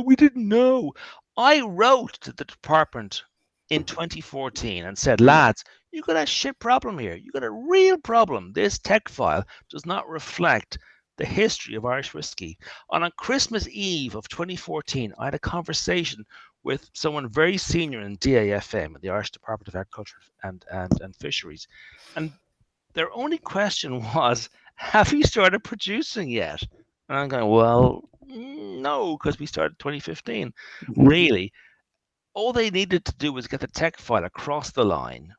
we didn't know. I wrote to the department in 2014 and said, lads, you got a shit problem here. You got a real problem. This tech file does not reflect the history of Irish whiskey. On Christmas Eve of 2014, I had a conversation with someone very senior in DAFM, the Irish Department of Agriculture and Fisheries. And their only question was, have you started producing yet? And I'm going, well, no, because we started 2015. Really, all they needed to do was get the tech file across the line.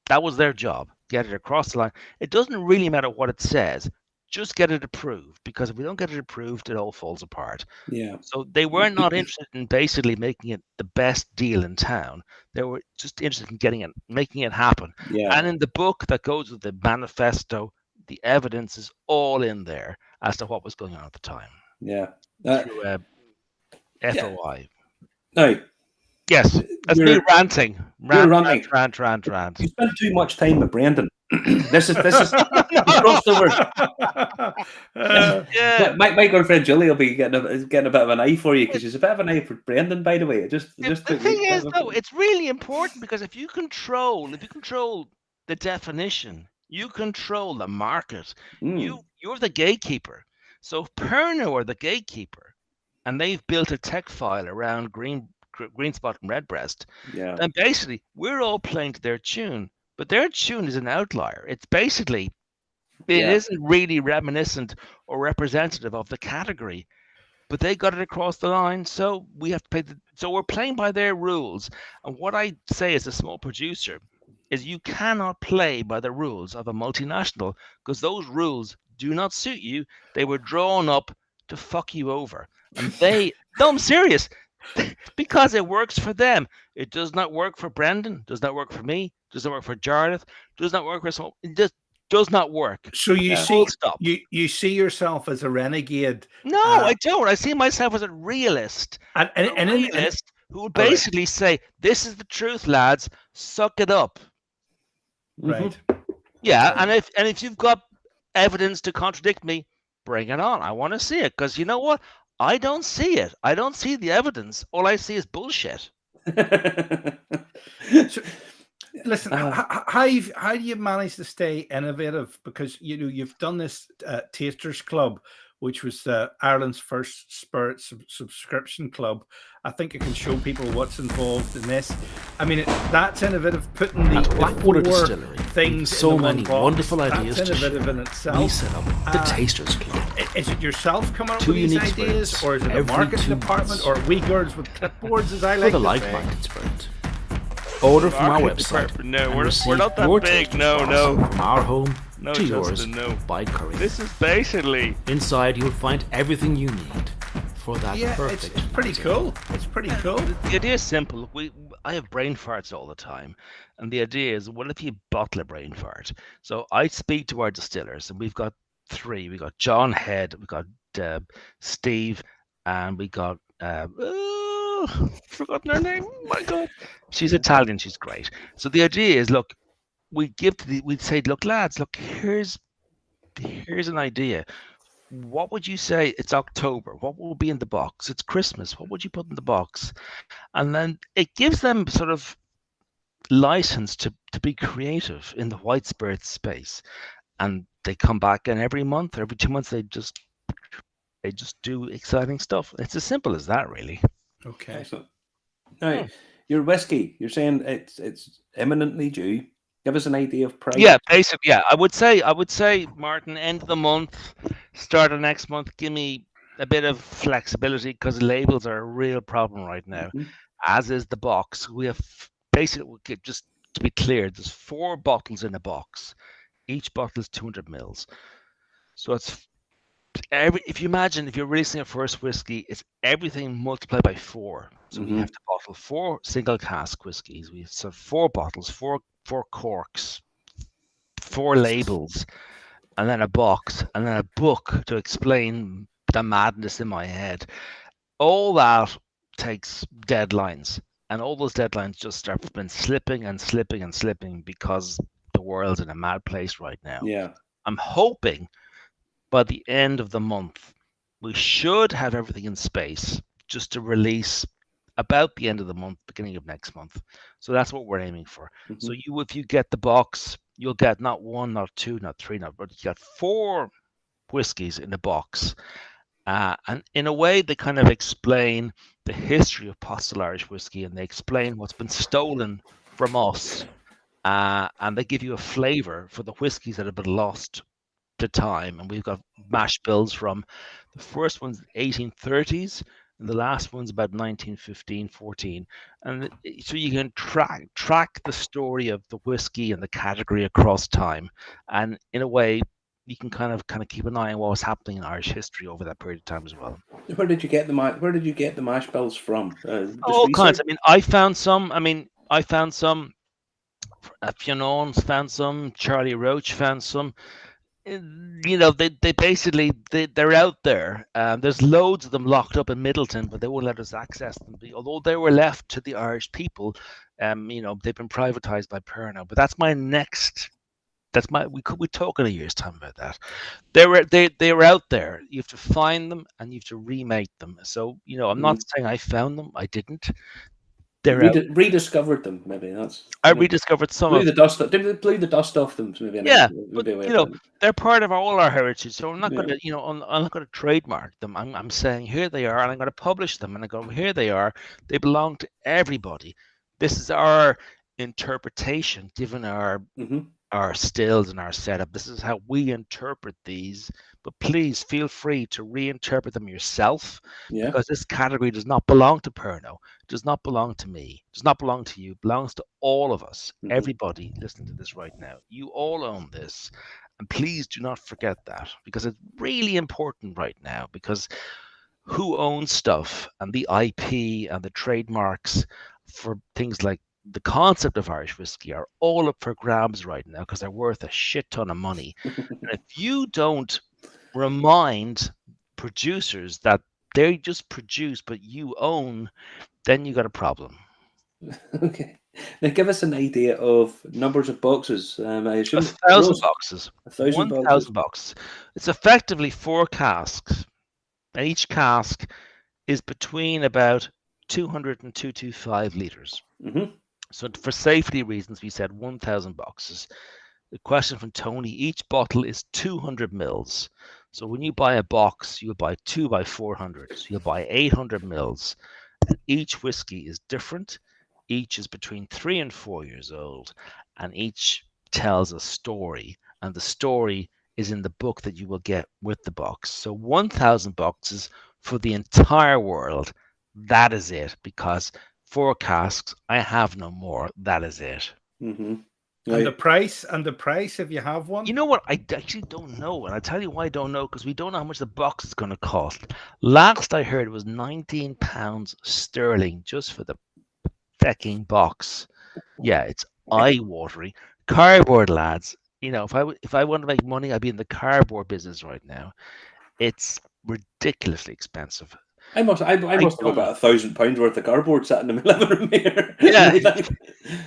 That was their job, get it across the line. It doesn't really matter what it says. Just get it approved, because if we don't get it approved, it all falls apart. Yeah. So they were not interested in basically making it the best deal in town. They were just interested in making it happen. Yeah. And in the book that goes with the manifesto, the evidence is all in there as to what was going on at the time. Yeah. Through FOI. No. Yes, that's me ranting. Rant. You spent too much time with Brendan. This is across the word. Yeah. My girlfriend Julie will be getting a bit of an eye for you, because she's a bit of an eye for Brendan, by the way. The thing is, though, it's really important, because if you control the definition, you control the market. You're the gatekeeper. So if Pernod are the gatekeeper, and they've built a tech file around green spot and redbreast, then basically we're all playing to their tune. But their tune is an outlier. It's basically, it isn't really reminiscent or representative of the category, but they got it across the line. So we have to pay. So we're playing by their rules. And what I say as a small producer is, you cannot play by the rules of a multinational, because those rules do not suit you. They were drawn up to fuck you over. And no, I'm serious. Because it works for them. It does not work for Brendan, does not work for me, does not work for Jarlath, does not work for someone. It just does not work. So you see yourself as a renegade? No, I don't. I see myself as a realist. And realist who would basically say, this is the truth, lads, suck it up. Right. Yeah, and if you've got evidence to contradict me, bring it on. I want to see it, because you know what? I don't see it. I don't see the evidence. All I see is bullshit. So, listen, how do you manage to stay innovative? Because you've done this Tasters Club, which was Ireland's first spirit subscription club. I think it can show people what's involved in this. I mean, that's innovative. Putting the Blackwater Distillery, things so in many one box, wonderful ideas. That's innovative in itself. We set up the Tasters Club. Is it yourself coming up 2 with these unique ideas, spirits or is it the every marketing 2 department, months. or we girls with clipboards, as I For like the to say? like-minded spirit. Order from our website. No, and we're receive not that your big. Tasters No, parcel no. From our home No, to Justin, yours no. by courier. This is basically... Inside, you'll find everything you need for that Yeah, perfect. it's pretty cool. It's pretty cool. The idea is simple. Look, I have brain farts all the time. And the idea is, what if you bottle a brain fart? So I speak to our distillers, and we've got 3. We got John Head, we got Steve, and we got... forgotten her name. Oh my God. She's Italian. She's great. So the idea is, look, we'd say, look, lads, look, here's an idea. What would you say? It's October. What will be in the box? It's Christmas. What would you put in the box? And then it gives them sort of license to be creative in the white spirit space. And they come back, and every month, every 2 months, they just do exciting stuff. It's as simple as that, really. Okay. Excellent. Now, your whiskey, you're saying it's imminently due. Give us an idea of price. Yeah, basically, yeah. I would say, Martin, end of the month, start of next month. Give me a bit of flexibility, because labels are a real problem right now, as is the box. We have basically, just to be clear, there's 4 bottles in a box. Each bottle is 200 mils. So it's if you imagine, if you're releasing a first whiskey, it's everything multiplied by 4. So we have to bottle 4 single cask whiskies. We have 4 bottles, 4 corks, 4 labels, and then a box, and then a book to explain the madness in my head. All that takes deadlines, and all those deadlines just have been slipping and slipping and slipping, because the world's in a mad place right now. Yeah. I'm hoping by the end of the month, we should have everything in space just to release about the end of the month, beginning of next month. So that's what we're aiming for. So if you get the box, you'll get not 1, not 2, not 3, but you got 4 whiskies in the box. And in a way, they kind of explain the history of Postal Irish whiskey, and they explain what's been stolen from us. And they give you a flavour for the whiskies that have been lost to time. And we've got mash bills from the first one's 1830s, and the last one's about 1915, 14. And so you can track the story of the whiskey and the category across time. And in a way, you can kind of keep an eye on what was happening in Irish history over that period of time as well. Where did you get the mash bills from? All kinds. I mean, I found some. Fionnuala found some. Charlie Roach found some. You know, they basically they're out there. There's loads of them locked up in Middleton, but they won't let us access them. Although they were left to the Irish people, you know, they've been privatized by Pernod. But that's my next. We talk in a year's time about that. They were out there. You have to find them, and you have to remake them. So, you know, I'm not saying I found them. I didn't. Rediscovered them, maybe. I rediscovered some blew the dust off them, maybe. Yeah, but, you know, they're part of all our heritage. So I'm not going to, you know, I'm not going to trademark them. I'm saying here they are, and I'm going to publish them, and I go, here they are. They belong to everybody. This is our interpretation, given our stills and our setup. This is how we interpret these. But please feel free to reinterpret them yourself, because this category does not belong to Pernod. It does not belong to me. It does not belong to you. It belongs to all of us. Everybody listening to this right now. You all own this. And please do not forget that, because it's really important right now, because who owns stuff and the IP and the trademarks for things like the concept of Irish whiskey are all up for grabs right now, because they're worth a shit ton of money. And if you don't remind producers that they just produce but you own, then you got a problem. Okay. Now give us an idea of numbers of boxes. I assume 1,000 boxes. 1,000 boxes. It's effectively 4 casks. And each cask is between about 200 and 225 litres. So for safety reasons, we said 1,000 boxes. The question from Tony, each bottle is 200 mils. So when you buy a box, you'll buy 2 by 400. So you'll buy 800 mils. And each whiskey is different. Each is between 3 and 4 years old, and each tells a story. And the story is in the book that you will get with the box. So 1,000 boxes for the entire world. That is it, because 4 casks, I have no more. That is it. Mm-hmm. And the price, if you have one? You know what? I actually don't know. And I'll tell you why I don't know, because we don't know how much the box is going to cost. Last I heard it was £19 sterling just for the fecking box. Yeah, it's eye-watering. Cardboard, lads. You know, if I want to make money, I'd be in the cardboard business right now. It's ridiculously expensive. I must have about £1,000 worth of cardboard sitting in my living room here. Yeah.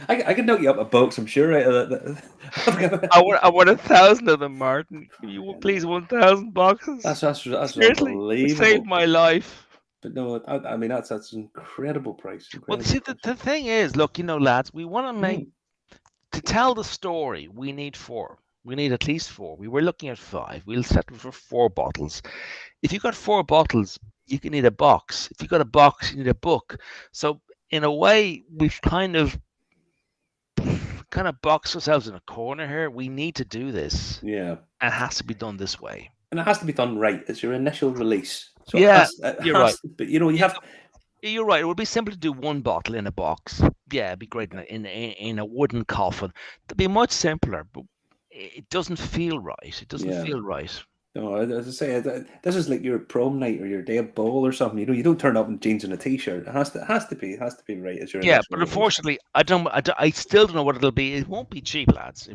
I can knock you up a box, I'm sure. Right? I want 1,000 of them, Martin. Can you please 1,000 boxes? That's Seriously, unbelievable. it saved my life. But no, I mean that's an incredible price. Well, see, the thing is, look, you know, lads, we want to make to tell the story. We need 4. We need at least 4. We were looking at 5. We'll settle for 4 bottles. If you got 4 bottles, you can need a box. If you got a box, you need a book. So in a way, we've kind of boxed ourselves in a corner here. We need to do this. Yeah. And it has to be done this way. And it has to be done right. It's your initial release. So yeah, you're right. But you know, You're right. It would be simple to do 1 bottle in a box. Yeah, it'd be great in a wooden coffin. It'd be much simpler, but it doesn't feel right. It doesn't feel right. No, as I say, this is like your prom night or your day of ball or something. You know, you don't turn up in jeans and a t-shirt. It has to be right. As your but unfortunately, I still don't know what it'll be. It won't be cheap, lads,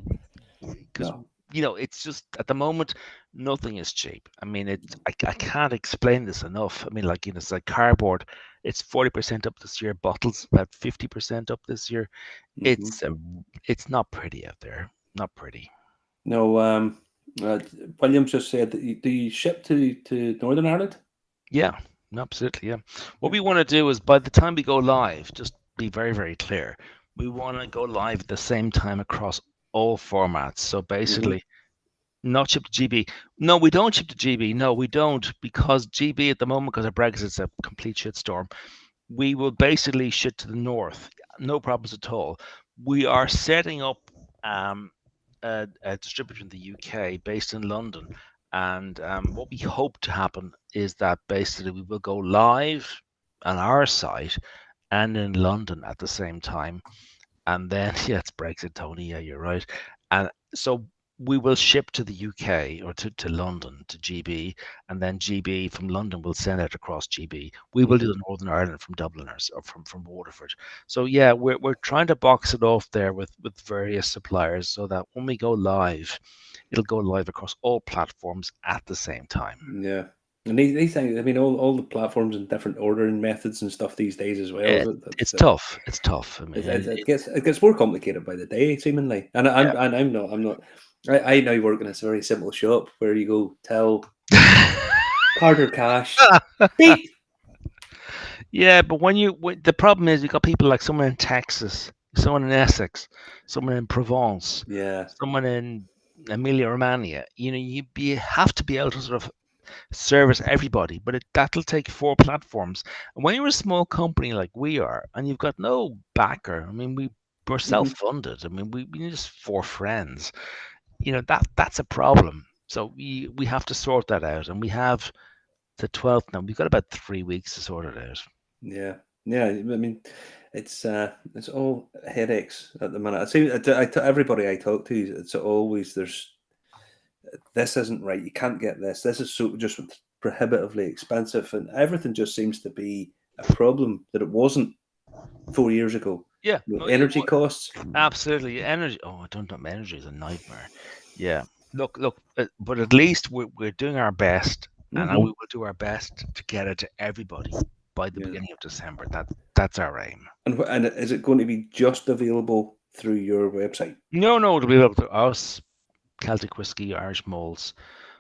because you know, it's just at the moment nothing is cheap. I mean, I can't explain this enough. I mean, like, you know, it's like cardboard. It's 40% up this year. Bottles about 50% up this year. It's not pretty out there. Not pretty. No. Williams just said that do you ship to Northern Ireland? Yeah, absolutely. Yeah. What we want to do is by the time we go live, just be very, very clear. We want to go live at the same time across all formats. So basically, not ship to GB. No, we don't ship to GB. No, we don't, because GB at the moment, because of Brexit's a complete shitstorm. We will basically ship to the north. No problems at all. We are setting up a distributor in the UK based in London, and what we hope to happen is that basically we will go live on our site and in London at the same time, and then it's Brexit, Tony. Yeah, you're right. And so we will ship to the UK or to London, to GB, and then GB from London will send it across GB. We will do the Northern Ireland from Dublin or from Waterford. So yeah, we're trying to box it off there with various suppliers so that when we go live, it'll go live across all platforms at the same time. Yeah. And these things, I mean, all the platforms and different ordering methods and stuff these days as well. It's tough. It's tough. I mean, it gets more complicated by the day, seemingly. And I'm not. I now work in a very simple shop where you go tell card or cash. Beep. Yeah, but the problem is you got people like someone in Texas, someone in Essex, someone in Provence, someone in Emilia Romagna. You know, you have to be able to sort of service everybody, but that'll take 4 platforms. And when you're a small company like we are, and you've got no backer, I mean, we're self-funded. I mean, we need just 4 friends. You know, that's a problem. So we have to sort that out, and we have the 12th now. We've got about 3 weeks to sort it out. Yeah. I mean, it's all headaches at the minute. I see. Everybody I talk to, it's always this isn't right. You can't get this. This is so just prohibitively expensive, and everything just seems to be a problem that it wasn't 4 years ago. Yeah, energy costs. Absolutely, energy. Oh, I don't know. Energy is a nightmare. Yeah, look, but at least we're doing our best, and we will do our best to get it to everybody by the beginning of December. That's our aim. And is it going to be just available through your website? No, it'll be available to us, Celtic Whisky, Irish Malts,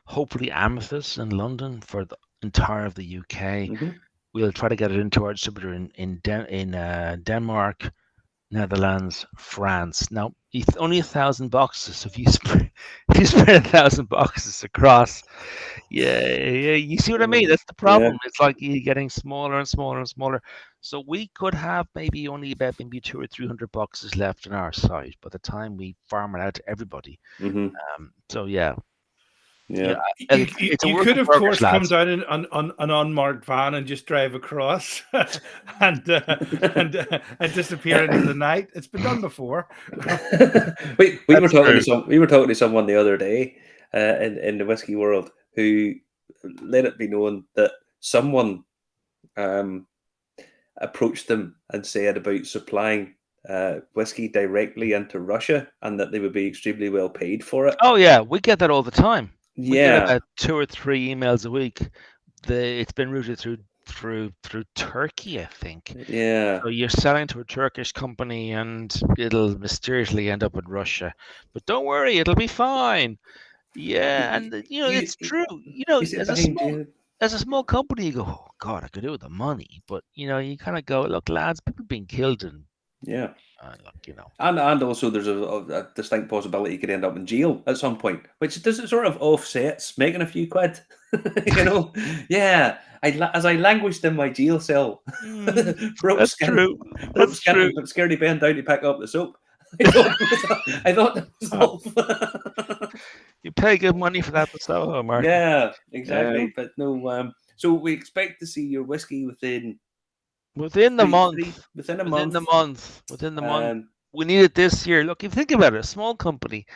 hopefully Amethyst in London for the entire of the UK. We'll try to get it into our distributor in Denmark, Netherlands, France. Now, only 1,000 boxes. So if you spread 1,000 boxes across, you see what I mean? That's the problem. It's like you're getting smaller and smaller and smaller. So we could have maybe only about 200 or 300 boxes left on our site by the time we farm it out to everybody. So yeah. It's you could, of course, come down in on an unmarked van and just drive across and disappear into the night. It's been done before. we were talking to someone the other day in the whiskey world who let it be known that someone approached them and said about supplying whiskey directly into Russia and that they would be extremely well paid for it. Oh yeah, we get that all the time. We get Yeah, about 2 or 3 emails a week. It's been routed through Turkey, I think. yeah. So you're selling to a Turkish company, and it'll mysteriously end up in Russia. But don't worry, it'll be fine. Yeah, and it's true. As a small company, you go, oh God, I could do with the money. But you kind of go, look, lads, people being killed, and yeah. look, And also there's a distinct possibility you could end up in jail at some point, which does it sort of offsets making a few quid. Yeah. As I languished in my jail cell, that's true. That's true. But scaredy Ben down to pick up the soap. I thought that was all. You pay good money for that to Soho, Mark. Yeah, exactly. Yeah. But no, so we expect to see your whiskey within the month. Within the month. We need it this year. Look, if you think about it, a small company,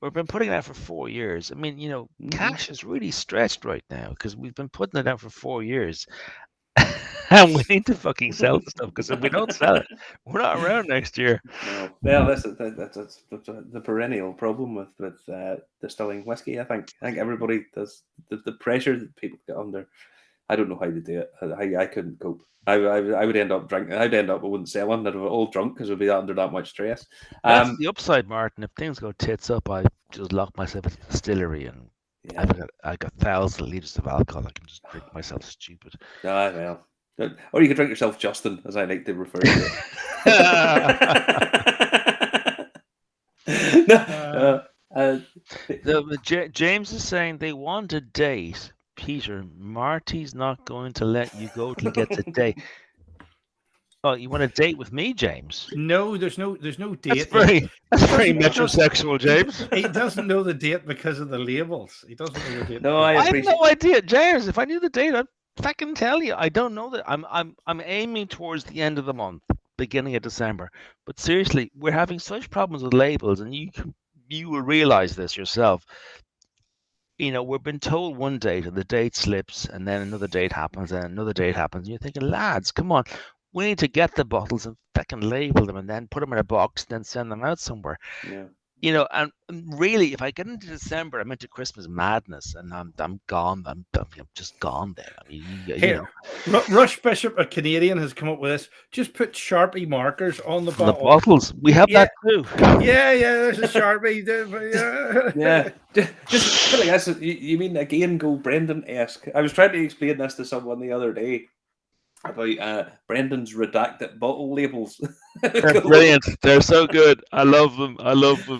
we've been putting it out for 4 years. I mean, cash is really stretched right now because we've been putting it out for 4 years. And we need to fucking sell the stuff, because if we don't sell it, we're not around next year. No. Well, that's the perennial problem with distilling whiskey. I think everybody does the pressure that people get under. I don't know how to do it. I couldn't cope. I would end up drinking. I wouldn't sell them. I'd be all drunk because I'd be under that much stress. That's the upside, Martin. If things go tits up, I just lock myself at the distillery, and I got 1,000 liters of alcohol. I can just drink myself stupid. Ah, well. Or you could drink yourself Justin, as I like to refer to it. James is saying they want a date. Peter, Marty's not going to let you go till he gets a date. Oh, you want a date with me, James? No, there's no date. That's very metrosexual, James. He doesn't know the date because of the labels. He doesn't know the date. No, I have no idea, James. If I knew the date, I'd fucking tell you. I don't know that. I'm aiming towards the end of the month, beginning of December. But seriously, we're having such problems with labels, and you will realize this yourself. We've been told one date, and the date slips, and then another date happens, and another date happens. And you're thinking, lads, come on, we need to get the bottles and fucking label them, and then put them in a box, and then send them out somewhere. Yeah. And really, if I get into December, I'm into Christmas madness, and I'm gone. I'm just gone there. I mean, Rush Bishop, a Canadian, has come up with this. Just put Sharpie markers on the bottle. The bottles. We have that too. Yeah, there's a Sharpie. Yeah. Just like this. You mean again go Brendan-esque? I was trying to explain this to someone the other day about Brendan's redacted bottle labels. They're brilliant. They're so good. I love them.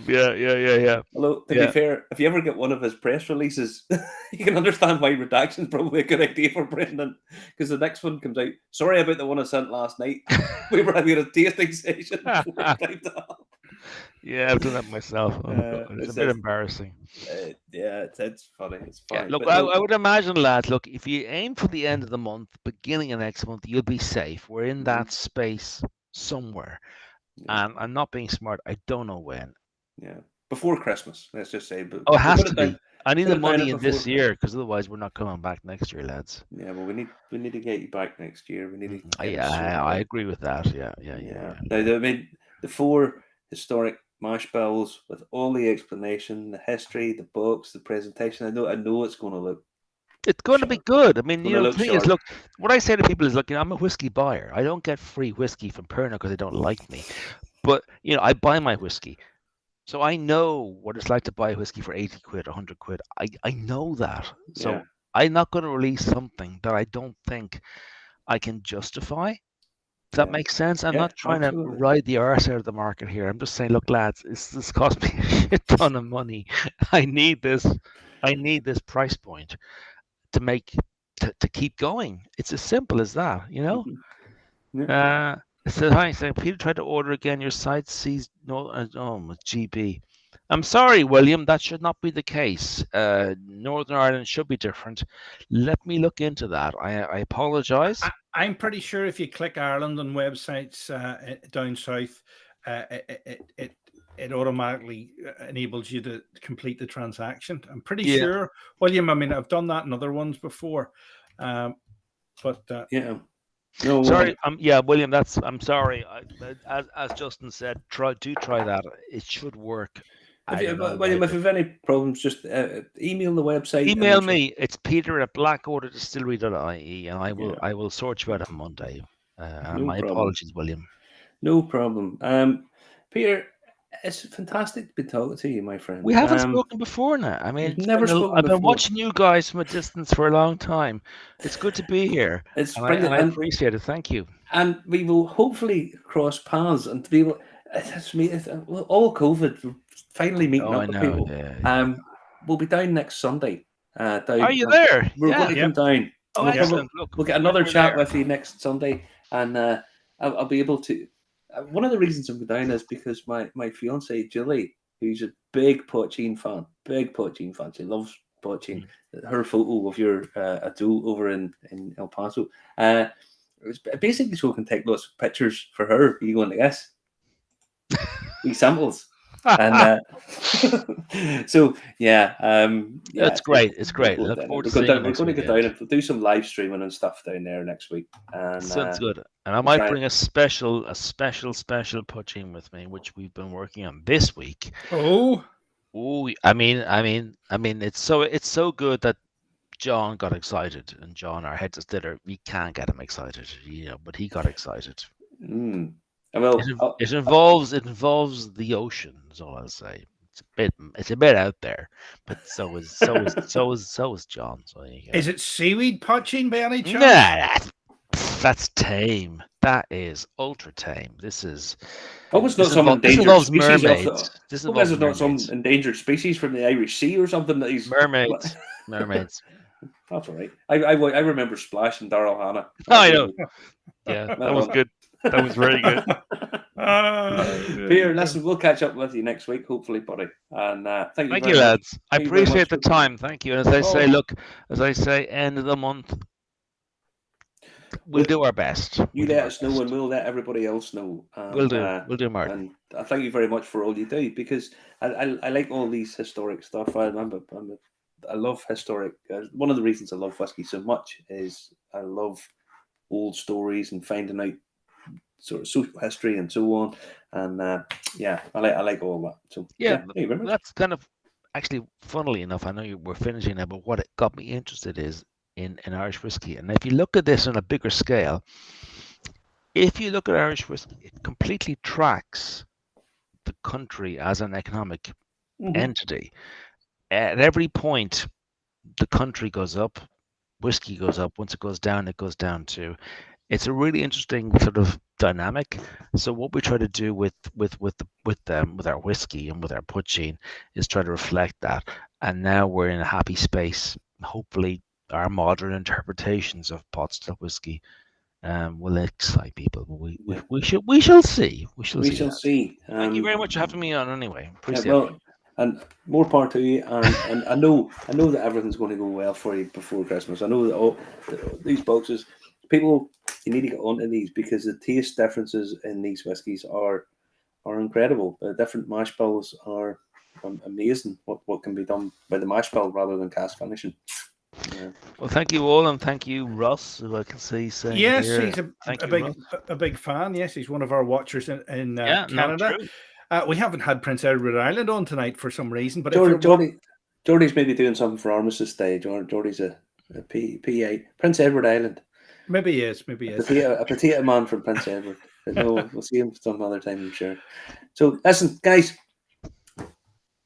Yeah. Although, to be fair, if you ever get one of his press releases, you can understand why redaction's probably a good idea for Brendan, because the next one comes out. Sorry about the one I sent last night. We were having a tasting session. Yeah, I've done that myself. It's a bit embarrassing. It's funny. It's funny. Yeah, look, I would imagine, lads, look, if you aim for the end of the month, beginning of next month, you'll be safe. We're in that space somewhere. Yeah. And I'm not being smart. I don't know when. Yeah. Before Christmas, let's just say. But it has to be. I need the money in this year, because otherwise we're not coming back next year, lads. Yeah, well, we need to get you back next year. We need to. I agree with that. Yeah. Now, I mean, the 4 historic mash bills with all the explanation, the history, the box, the presentation. I know it's going to look. It's going to be good. I mean, the thing is, look, what I say to people is, look, I'm a whiskey buyer. I don't get free whiskey from Pernod because they don't like me, but I buy my whiskey, so I know what it's like to buy a whiskey for 80 quid, 100 quid. I know that, so I'm not going to release something that I don't think I can justify. Does that make sense? I'm not trying to ride the arse out of the market here. I'm just saying, look, lads, this cost me a shit ton of money. I need this price point to make to keep going. It's as simple as that, you know. It says, hi, saying Peter tried to order again. Your site sees no. GB. I'm sorry, William. That should not be the case. Northern Ireland should be different. Let me look into that. I apologise. I'm pretty sure if you click Ireland on websites down south, it automatically enables you to complete the transaction. I'm pretty sure, William. I mean, I've done that in other ones before, but yeah. No, sorry. William. I'm sorry. As Justin said, try that. It should work. William, if you have any problems, just email the website. Email me. It's peter@blackwaterdistillery.ie, and I will sort you out on Monday. My apologies, William. No problem. Peter, it's fantastic to be talking to you, my friend. We haven't spoken before now. I mean, I've been watching you guys from a distance for a long time. It's good to be here. It's brilliant. I appreciate it. Thank you. And we will hopefully cross paths and be able. All COVID, we're finally meeting up with people. Yeah. We'll be down next Sunday. Are you there? We're going to come down. We'll get another chat with you next Sunday, and I'll be able to. One of the reasons I'm going down is because my fiancée Julie, who's a big poaching fan, she loves poaching. Her photo of your ado over in El Paso, it was basically so I can take lots of pictures for her. You going to guess? These samples. And so it's great. It's great. We're going to get down and do some live streaming and stuff down there next week. And sounds good. And I might bring a special poaching with me, which we've been working on this week. Oh, I mean, it's so good that John got excited, and John, our head distiller, we can't get him excited, but he got excited. Well, it involves the ocean. Is all I'll say. It's a bit out there, but so is John. So is it seaweed poaching by any chance? Nah, that's tame. That is ultra tame. This is. This involves mermaids. This is not some endangered species from the Irish Sea or something that he's mermaids. That's all right. I remember Splash and Daryl Hannah. I know. Yeah, that was good. That was very good. Peter, listen, we'll catch up with you next week, hopefully, buddy. And thank you, lads. I appreciate the time. Thank you. And as I say, end of the month, we'll do our best. You let us know, and we'll let everybody else know. We'll do, Mark. And I thank you very much for all you do, because I like all these historic stuff. I love historic. One of the reasons I love whiskey so much is I love old stories and finding out sort of social history and so on. And I like all that. So that's kind of actually, funnily enough, I know we're finishing now, but what it got me interested is in Irish whiskey. And if you look at this on a bigger scale, if you look at Irish whiskey, it completely tracks the country as an economic entity. At every point, the country goes up, whiskey goes up. Once it goes down, it goes down too. It's a really interesting sort of dynamic. So what we try to do with our whiskey and with our poaching is try to reflect that. And now we're in a happy space. Hopefully, our modern interpretations of pot still whiskey will excite people. But we shall see. We shall see. Thank you very much for having me on. Anyway, appreciate it. And more power to you. And I know that everything's going to go well for you before Christmas. I know that all these boxes, people, you need to get onto these, because the taste differences in these whiskies are incredible. The different mash bills are amazing. What can be done by the mash bill rather than cask finishing. Yeah. Well, thank you all, and thank you, Russ, who I can see saying yes, here. He's a big fan. Yes, he's one of our watchers in Canada. We haven't had Prince Edward Island on tonight for some reason, but Jordy's maybe doing something for Armistice Day. Jordy's a P8. Prince Edward Island. Maybe he is. A potato man from Prince Edward. But no, we'll see him some other time, I'm sure. So, listen, guys,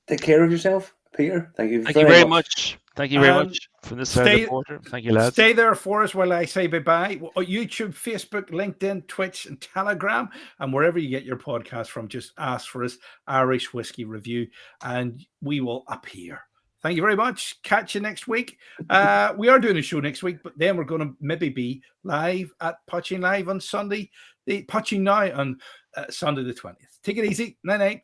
take care of yourself. Peter, thank you very much. Thank you very much. from this side of the border. Thank you, lads. Stay there for us while I say bye-bye. YouTube, Facebook, LinkedIn, Twitch, and Telegram, and wherever you get your podcast from, just ask for us, Irish Whiskey Review, and we will appear. Thank you very much. Catch you next week. We are doing a show next week, but then we're going to maybe be live at Poaching Live on Sunday. Poaching Now on Sunday the 20th. Take it easy. Night-night.